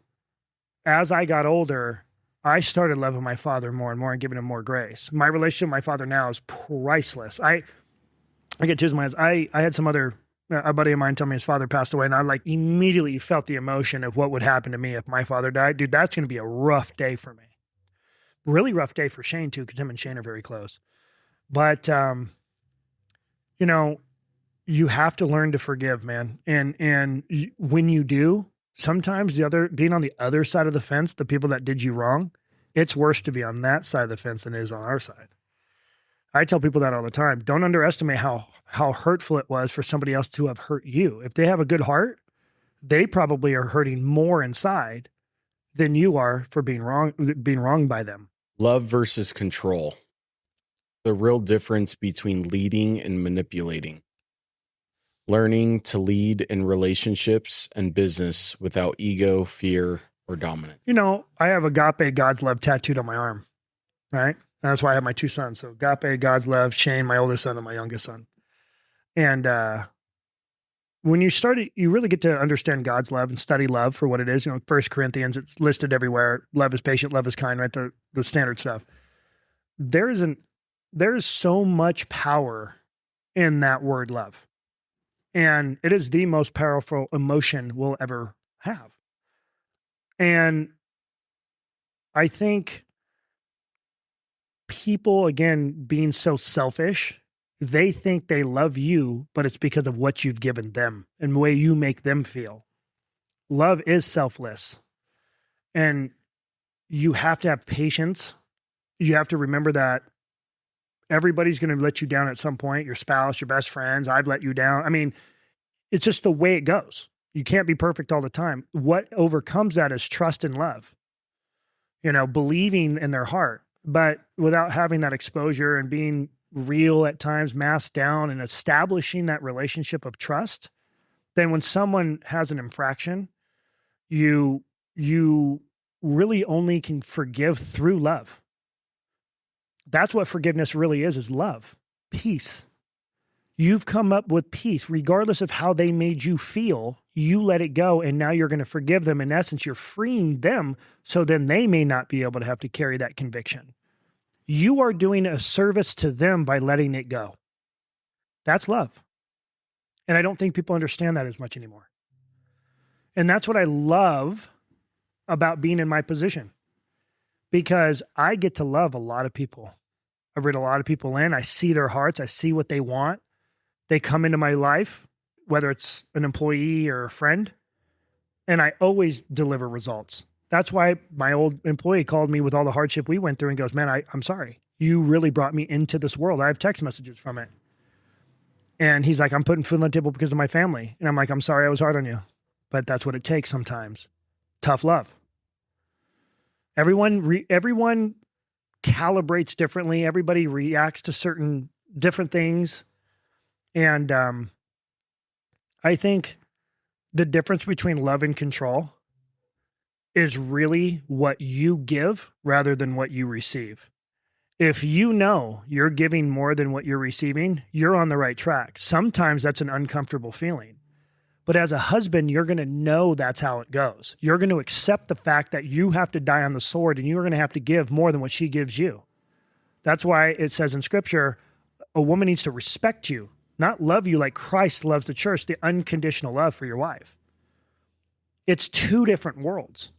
Speaker 1: as I got older, I started loving my father more and more and giving him more grace. My relationship with my father now is priceless. I get tears in my eyes. I had a buddy of mine tell me his father passed away, and I like immediately felt the emotion of what would happen to me if my father died. Dude, that's going to be a rough day for me. Really rough day for Shane too, because him and Shane are very close. But you have to learn to forgive, man. And when you do, sometimes being on the other side of the fence, the people that did you wrong, it's worse to be on that side of the fence than it is on our side. I tell people that all the time. Don't underestimate how hurtful it was for somebody else to have hurt you. If they have a good heart, they probably are hurting more inside than you are for being wronged by them.
Speaker 2: Love versus control. The real difference between leading and manipulating. Learning to lead in relationships and business without ego, fear, or dominance.
Speaker 1: I have agape, God's love tattooed on my arm, right? And that's why I have my two sons. So agape, God's love, Shane, my oldest son, and my youngest son. And when you really get to understand God's love and study love for what it is. 1 Corinthians, it's listed everywhere. Love is patient, love is kind, right? The standard stuff. there's so much power in that word love. And it is the most powerful emotion we'll ever have. And I think people, again, being so selfish, they think they love you, but it's because of what you've given them and the way you make them feel. Love is selfless. And you have to have patience. You have to remember that everybody's going to let you down at some point. Your spouse, your best friends, I've let you down. I mean, it's just the way it goes. You can't be perfect all the time. What overcomes that is trust and love, believing in their heart, but without having that exposure and being real at times, masked down and establishing that relationship of trust. Then when someone has an infraction, you really only can forgive through love. That's what forgiveness really is love, peace. You've come up with peace, regardless of how they made you feel. You let it go, and now you're going to forgive them. In essence, you're freeing them, so then they may not be able to have to carry that conviction. You are doing a service to them by letting it go. That's love. And I don't think people understand that as much anymore. And that's what I love about being in my position, because I get to love a lot of people. I read a lot of people in. I see their hearts. I see what they want. They come into my life, whether it's an employee or a friend, and I always deliver results. That's why my old employee called me with all the hardship we went through and goes, man, I'm sorry. You really brought me into this world. I have text messages from it. And he's like, I'm putting food on the table because of my family. And I'm like, I'm sorry I was hard on you, but that's what it takes sometimes. Tough love. Everyone calibrates differently. Everybody reacts to certain different things. And I think the difference between love and control is really what you give rather than what you receive. If you know you're giving more than what you're receiving, you're on the right track. Sometimes that's an uncomfortable feeling. But as a husband, you're going to know that's how it goes. You're going to accept the fact that you have to die on the sword and you're going to have to give more than what she gives you. That's why it says in Scripture, a woman needs to respect you, not love you like Christ loves the church, the unconditional love for your wife. It's two different worlds.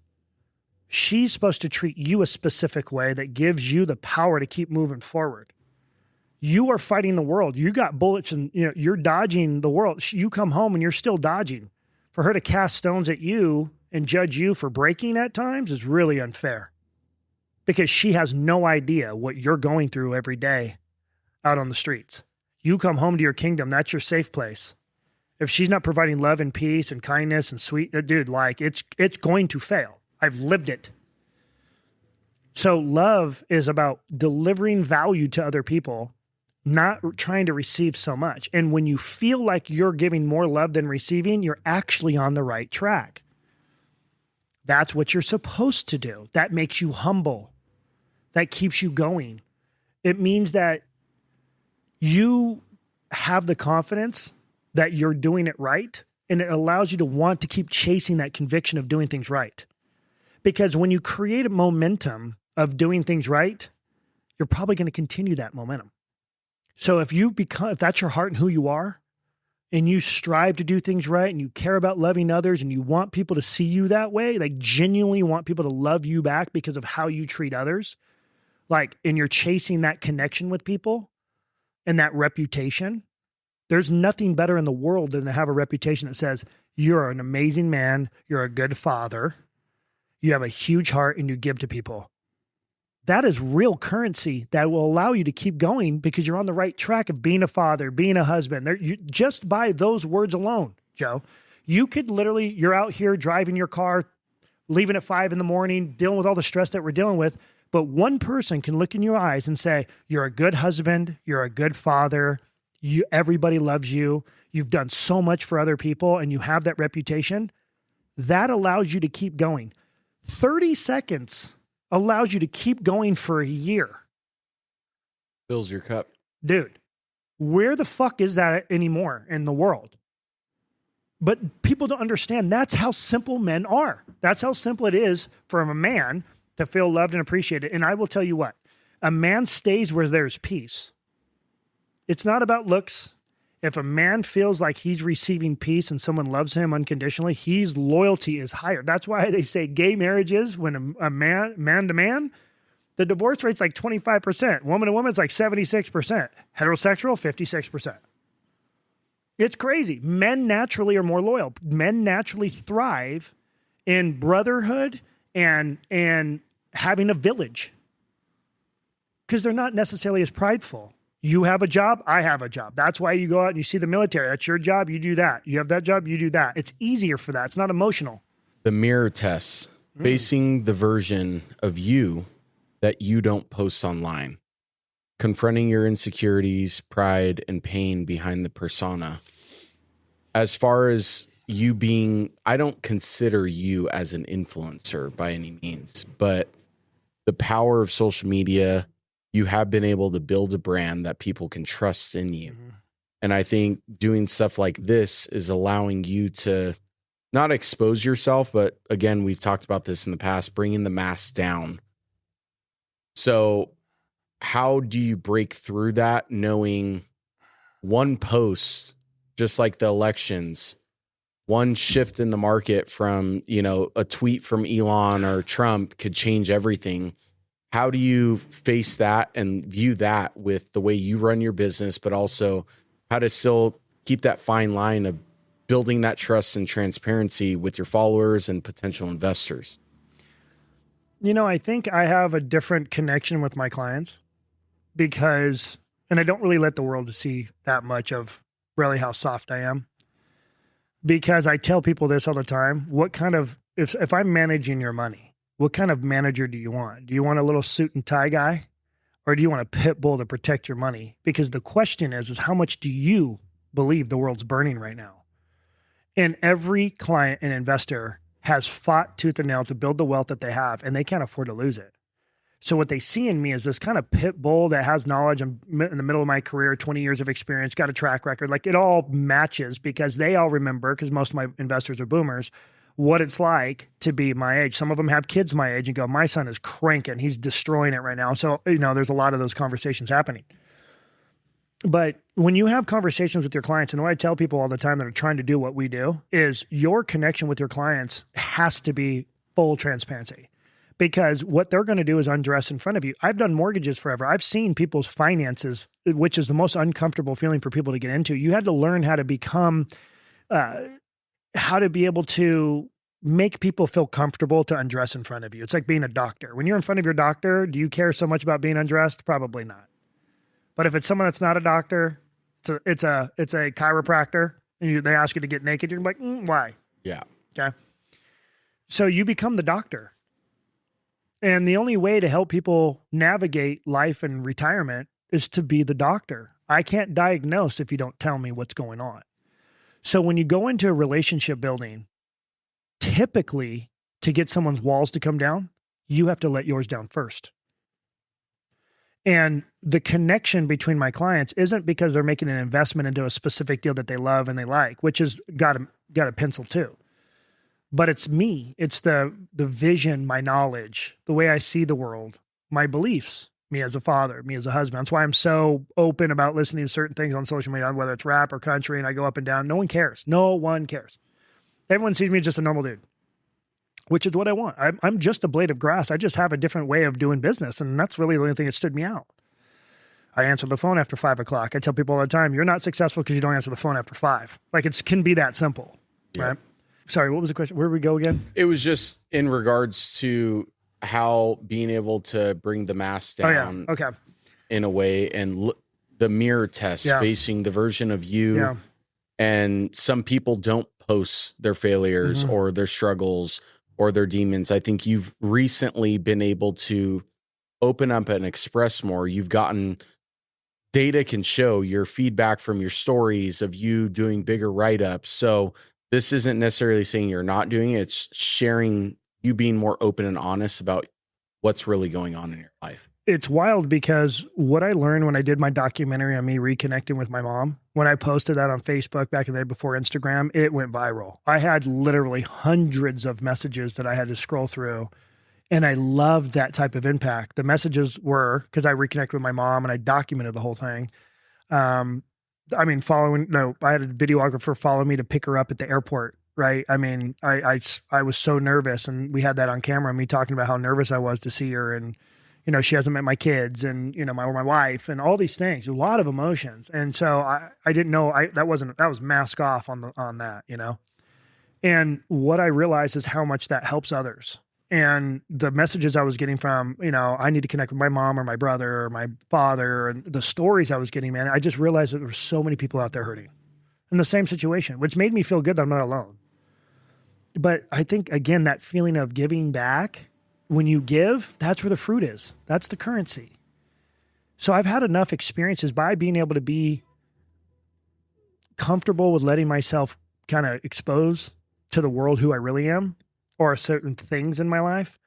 Speaker 1: She's supposed to treat you a specific way that gives you the power to keep moving forward. You are fighting the world. You got bullets and you're dodging the world. You come home and you're still dodging. For her to cast stones at you and judge you for breaking at times is really unfair, because she has no idea what you're going through every day out on the streets. You come home to your kingdom. That's your safe place. If she's not providing love and peace and kindness and sweet, dude, like it's going to fail. I've lived it. So love is about delivering value to other people, not trying to receive so much. And when you feel like you're giving more love than receiving, you're actually on the right track. That's what you're supposed to do. That makes you humble. That keeps you going. It means that you have the confidence that you're doing it right, and it allows you to want to keep chasing that conviction of doing things right. Because when you create a momentum of doing things right, you're probably going to continue that momentum. So if that's your heart and who you are, and you strive to do things right, and you care about loving others, and you want people to see you that way, like genuinely want people to love you back because of how you treat others, and you're chasing that connection with people and that reputation, there's nothing better in the world than to have a reputation that says, you're an amazing man, you're a good father, you have a huge heart, and you give to people. That is real currency that will allow you to keep going, because you're on the right track of being a father, being a husband. Just by those words alone, Joe, you could literally, you're out here driving your car, leaving at 5 a.m, dealing with all the stress that we're dealing with. But one person can look in your eyes and say, you're a good husband, you're a good father, everybody loves you, you've done so much for other people, and you have that reputation. That allows you to keep going. 30 seconds allows you to keep going for a year.
Speaker 2: Fills your cup.
Speaker 1: Dude, where the fuck is that anymore in the world? But people don't understand that's how simple men are. That's how simple it is for a man to feel loved and appreciated. And I will tell you what, A man stays where there's peace. It's not about looks. If a man feels like he's receiving peace and someone loves him unconditionally, his loyalty is higher. That's why they say gay marriages, when a man to man, the divorce rate's like 25%. Woman to woman, it's like 76%. Heterosexual, 56%. It's crazy. Men naturally are more loyal. Men naturally thrive in brotherhood and having a village because they're not necessarily as prideful. You have a job, I have a job. That's why you go out and you see the military. That's your job, you do that. You have that job, you do that. It's easier for that. It's not emotional.
Speaker 2: The mirror tests, facing the version of you that you don't post online, confronting your insecurities, pride, and pain behind the persona. As far as you being, I don't consider you as an influencer by any means, but the power of social media, you have been able to build a brand that people can trust in you. Mm-hmm. And I think doing stuff like this is allowing you to not expose yourself, but again, we've talked about this in the past, bringing the mask down. So how do you break through that, knowing one post, just like the elections, one shift in the market from, a tweet from Elon or Trump could change everything? How do you face that and view that with the way you run your business, but also how to still keep that fine line of building that trust and transparency with your followers and potential investors?
Speaker 1: I think I have a different connection with my clients because, and I don't really let the world see that much of really how soft I am, because I tell people this all the time. What kind of, if I'm managing your money, what kind of manager do you want? Do you want a little suit and tie guy, or do you want a pit bull to protect your money? Because the question is how much do you believe the world's burning right now? And every client and investor has fought tooth and nail to build the wealth that they have, and they can't afford to lose it. So what they see in me is this kind of pit bull that has knowledge. I'm in the middle of my career, 20 years of experience, got a track record. Like, it all matches because they all remember, because most of my investors are boomers, what it's like to be my age. Some of them have kids my age and go, my son is cranking. He's destroying it right now. So, there's a lot of those conversations happening. But when you have conversations with your clients, and what I tell people all the time that are trying to do what we do is your connection with your clients has to be full transparency, because what they're going to do is undress in front of you. I've done mortgages forever. I've seen people's finances, which is the most uncomfortable feeling for people to get into. You had to learn how to become, how to be able to make people feel comfortable to undress in front of you. It's like being a doctor. When you're in front of your doctor, do you care so much about being undressed? Probably not. But if it's someone that's not a doctor, it's a chiropractor, and they ask you to get naked, you're like, why?
Speaker 2: Yeah.
Speaker 1: Okay. So you become the doctor. And the only way to help people navigate life and retirement is to be the doctor. I can't diagnose if you don't tell me what's going on. So when you go into a relationship building, typically to get someone's walls to come down, you have to let yours down first. And the connection between my clients isn't because they're making an investment into a specific deal that they love and they like, which is got a pencil too. But it's me. It's the vision, my knowledge, the way I see the world, my beliefs, me as a father, me as a husband. That's why I'm so open about listening to certain things on social media, whether it's rap or country, and I go up and down. No one cares. No one cares. Everyone sees me as just a normal dude, which is what I want. I'm just a blade of grass. I just have a different way of doing business. And that's really the only thing that stood me out. I answer the phone after 5 o'clock. I tell people all the time, you're not successful because you don't answer the phone after 5. Like, it can be that simple, right? Sorry, what was the question? Where did we go again?
Speaker 2: It was just in regards to how being able to bring the mask down in a way, and the mirror test, facing the version of you. Yeah. And some people don't post their failures or their struggles or their demons. I think you've recently been able to open up and express more. You've gotten data can show your feedback from your stories of you doing bigger write-ups. So this isn't necessarily saying you're not doing it. It's sharing, you being more open and honest about what's really going on in your life.
Speaker 1: It's wild because what I learned when I did my documentary on me reconnecting with my mom, when I posted that on Facebook back in the day before Instagram, it went viral. I had literally hundreds of messages that I had to scroll through. And I loved that type of impact. The messages were, because I reconnected with my mom and I documented the whole thing. I mean, I had a videographer follow me to pick her up at the airport. Right. I mean, I was so nervous, and we had that on camera, me talking about how nervous I was to see her. And, she hasn't met my kids and, my wife and all these things, a lot of emotions. And so I didn't know that was mask off on that, And what I realized is how much that helps others. And the messages I was getting from, I need to connect with my mom or my brother or my father, and the stories I was getting, man, I just realized that there were so many people out there hurting in the same situation, which made me feel good that I'm not alone. But I think, again, that feeling of giving back, when you give, that's where the fruit is. That's the currency. So I've had enough experiences by being able to be comfortable with letting myself kind of expose to the world who I really am, or certain things in my life.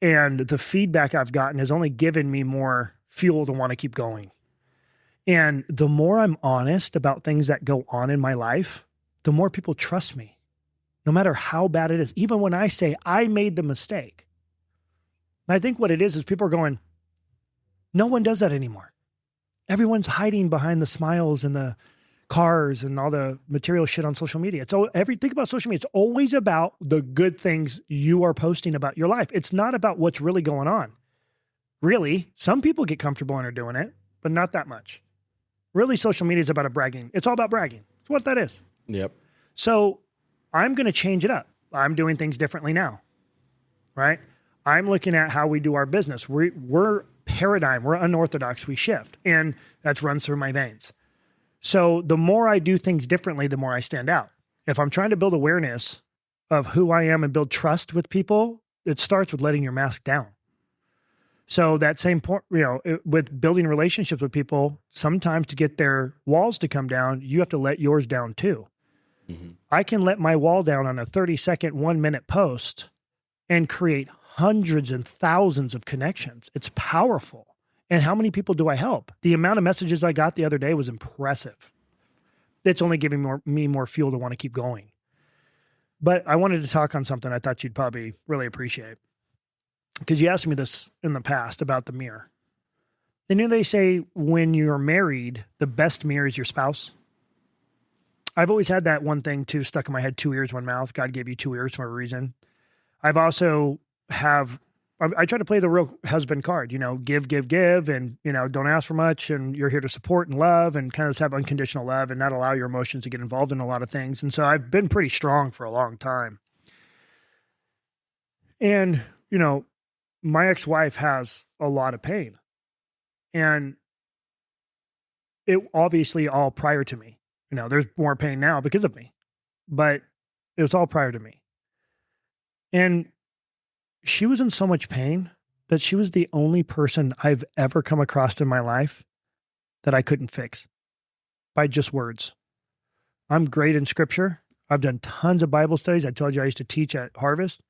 Speaker 1: And the feedback I've gotten has only given me more fuel to want to keep going. And the more I'm honest about things that go on in my life, the more people trust me, no matter how bad it is. Even when I say I made the mistake. And I think what it is people are going, no one does that anymore. Everyone's hiding behind the smiles and the cars and all the material shit on social media. Think about social media. It's always about the good things you are posting about your life. It's not about what's really going on. Really, some people get comfortable and are doing it, but not that much. Really, social media is about bragging. It's all about bragging. It's what that is.
Speaker 2: Yep.
Speaker 1: So I'm going to change it up. I'm doing things differently now, right? I'm looking at how we do our business. We're paradigm. We're unorthodox. We shift, and that runs through my veins. So the more I do things differently, the more I stand out. If I'm trying to build awareness of who I am and build trust with people, it starts with letting your mask down. So that same point, with building relationships with people, sometimes to get their walls to come down, you have to let yours down too. Mm-hmm. I can let my wall down on a 30-second, 1-minute post and create hundreds and thousands of connections. It's powerful. And how many people do I help? The amount of messages I got the other day was impressive. It's only giving me more fuel to want to keep going. But I wanted to talk on something I thought you'd probably really appreciate. Because you asked me this in the past about the mirror. And they say when you're married, the best mirror is your spouse. I've always had that one thing too stuck in my head: 2 ears, 1 mouth. God gave you 2 ears for a reason. I've also I try to play the real husband card, give, and, don't ask for much. And you're here to support and love and kind of just have unconditional love and not allow your emotions to get involved in a lot of things. And so I've been pretty strong for a long time. And, my ex-wife has a lot of pain, and it obviously all prior to me. There's more pain now because of me, but it was all prior to me. And she was in so much pain that she was the only person I've ever come across in my life that I couldn't fix by just words. I'm great in scripture. I've done tons of Bible studies. I told you I used to teach at Harvest.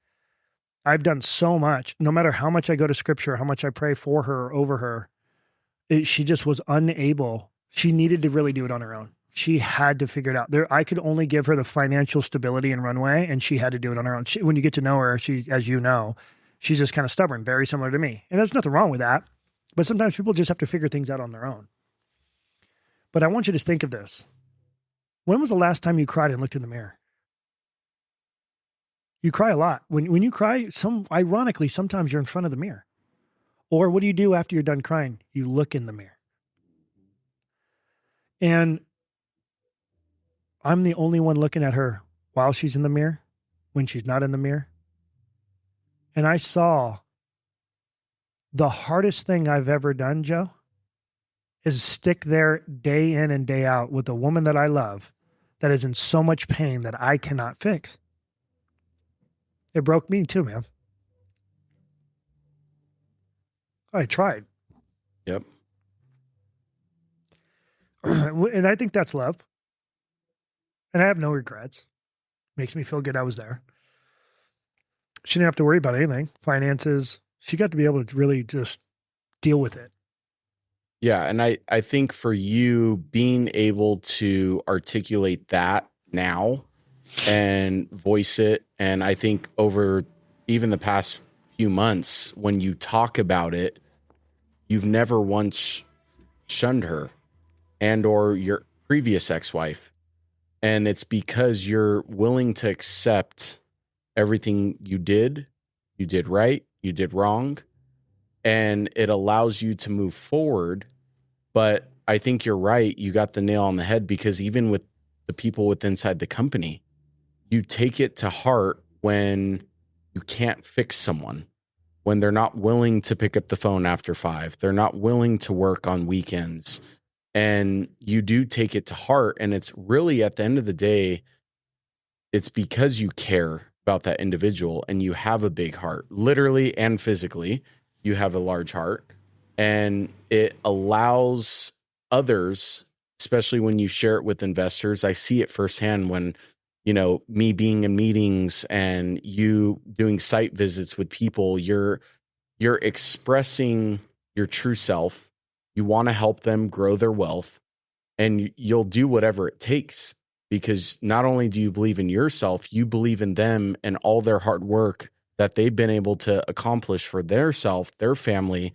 Speaker 1: I've done so much. No matter how much I go to scripture, how much I pray for her or over her, she just was unable. She needed to really do it on her own. She had to figure it out. I could only give her the financial stability and runway, and she had to do it on her own. When you get to know her, as you know, she's just kind of stubborn, very similar to me. And there's nothing wrong with that. But sometimes people just have to figure things out on their own. But I want you to think of this. When was the last time you cried and looked in the mirror? You cry a lot. When you cry, ironically, sometimes you're in front of the mirror. Or what do you do after you're done crying? You look in the mirror. And I'm the only one looking at her while she's in the mirror, when she's not in the mirror. And I saw the hardest thing I've ever done, Joe, is stick there day in and day out with a woman that I love that is in so much pain that I cannot fix. It broke me too, man. I tried.
Speaker 2: Yep.
Speaker 1: And I think that's love. And I have no regrets. Makes me feel good I was there. She didn't have to worry about anything. Finances. She got to be able to really just deal with it.
Speaker 2: Yeah. And I think for you being able to articulate that now and voice it, and I think over even the past few months, when you talk about it, you've never once shunned her and or your previous ex-wife. And it's because you're willing to accept everything you did right, you did wrong, and it allows you to move forward. But I think you're right. You got the nail on the head, because even with the people with inside the company, you take it to heart when you can't fix someone, when they're not willing to pick up the phone after 5, they're not willing to work on weekends. And you do take it to heart. And it's really, at the end of the day, it's because you care about that individual and you have a big heart, literally and physically. You have a large heart, and it allows others, especially when you share it with investors. I see it firsthand when, me being in meetings and you doing site visits with people, you're expressing your true self. You want to help them grow their wealth, and you'll do whatever it takes, because not only do you believe in yourself, you believe in them and all their hard work that they've been able to accomplish for their self, their family,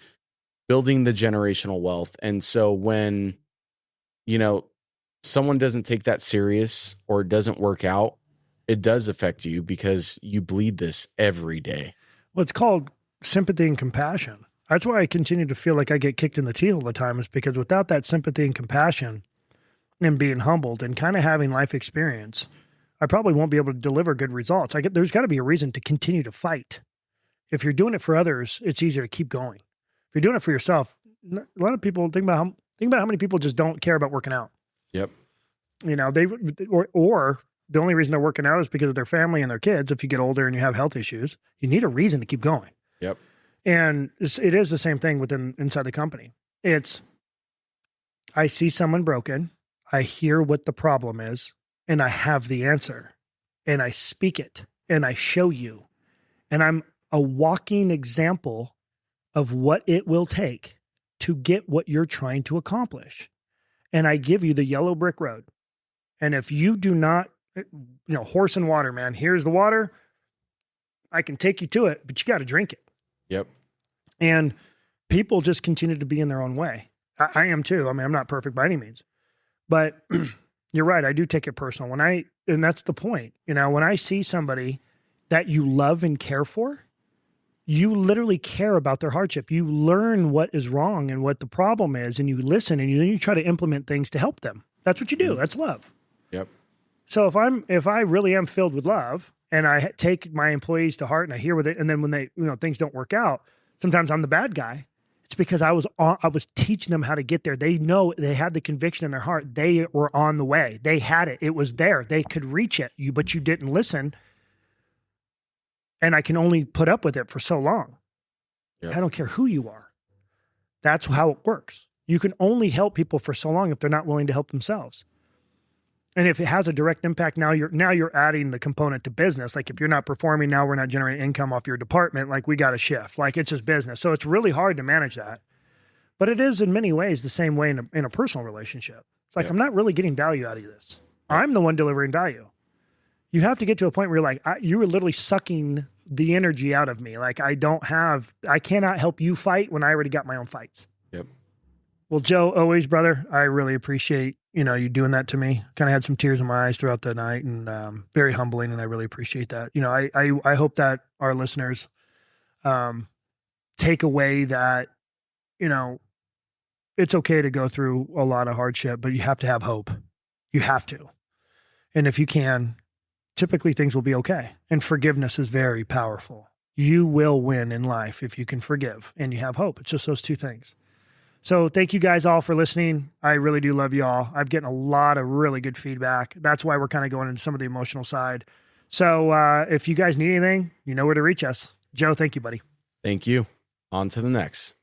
Speaker 2: building the generational wealth. And so when, someone doesn't take that serious or it doesn't work out, it does affect you, because you bleed this every day.
Speaker 1: Well, it's called sympathy and compassion. That's why I continue to feel like I get kicked in the teeth all the time, is because without that sympathy and compassion and being humbled and kind of having life experience, I probably won't be able to deliver good results. There's got to be a reason to continue to fight. If you're doing it for others, it's easier to keep going. If you're doing it for yourself, a lot of people think about how many people just don't care about working out.
Speaker 2: Yep.
Speaker 1: Or the only reason they're working out is because of their family and their kids. If you get older and you have health issues, you need a reason to keep going.
Speaker 2: Yep.
Speaker 1: And it is the same thing inside the company. I see someone broken, I hear what the problem is, and I have the answer, and I speak it, and I show you, and I'm a walking example of what it will take to get what you're trying to accomplish. And I give you the yellow brick road. And if you do not, horse and water, man, here's the water. I can take you to it, but you got to drink it.
Speaker 2: Yep.
Speaker 1: And people just continue to be in their own way. I am too. I mean, I'm not perfect by any means, but you're right. I do take it personal and that's the point. When I see somebody that you love and care for, you literally care about their hardship. You learn what is wrong and what the problem is, and you listen, and then you try to implement things to help them. That's what you do. That's love.
Speaker 2: Yep.
Speaker 1: So if I really am filled with love, and I take my employees to heart and I hear with it, and then when they, things don't work out, sometimes I'm the bad guy. It's because I was teaching them how to get there. They know, they had the conviction in their heart. They were on the way. They had it. It was there. They could reach it. But you didn't listen. And I can only put up with it for so long. Yep. I don't care who you are. That's how it works. You can only help people for so long if they're not willing to help themselves. And if it has a direct impact, now you're adding the component to business. Like if you're not performing, now we're not generating income off your department. Like we got to shift. Like it's just business. So it's really hard to manage that. But it is in many ways the same way in a personal relationship. It's like, I'm not really getting value out of this. I'm the one delivering value. You have to get to a point where you're like, you are literally sucking the energy out of me. Like I cannot help you fight when I already got my own fights.
Speaker 2: Yep.
Speaker 1: Well, Joe, always, brother, I really appreciate, you doing that to me. Kind of had some tears in my eyes throughout the night, and very humbling. And I really appreciate that. I hope that our listeners, take away that, it's okay to go through a lot of hardship, but you have to have hope. You have to. And if you can, typically things will be okay. And forgiveness is very powerful. You will win in life if you can forgive and you have hope. It's just those two things. So thank you guys all for listening. I really do love you all. I'm getting a lot of really good feedback. That's why we're kind of going into some of the emotional side. So if you guys need anything, you know where to reach us. Joe, thank you, buddy.
Speaker 2: Thank you. On to the next.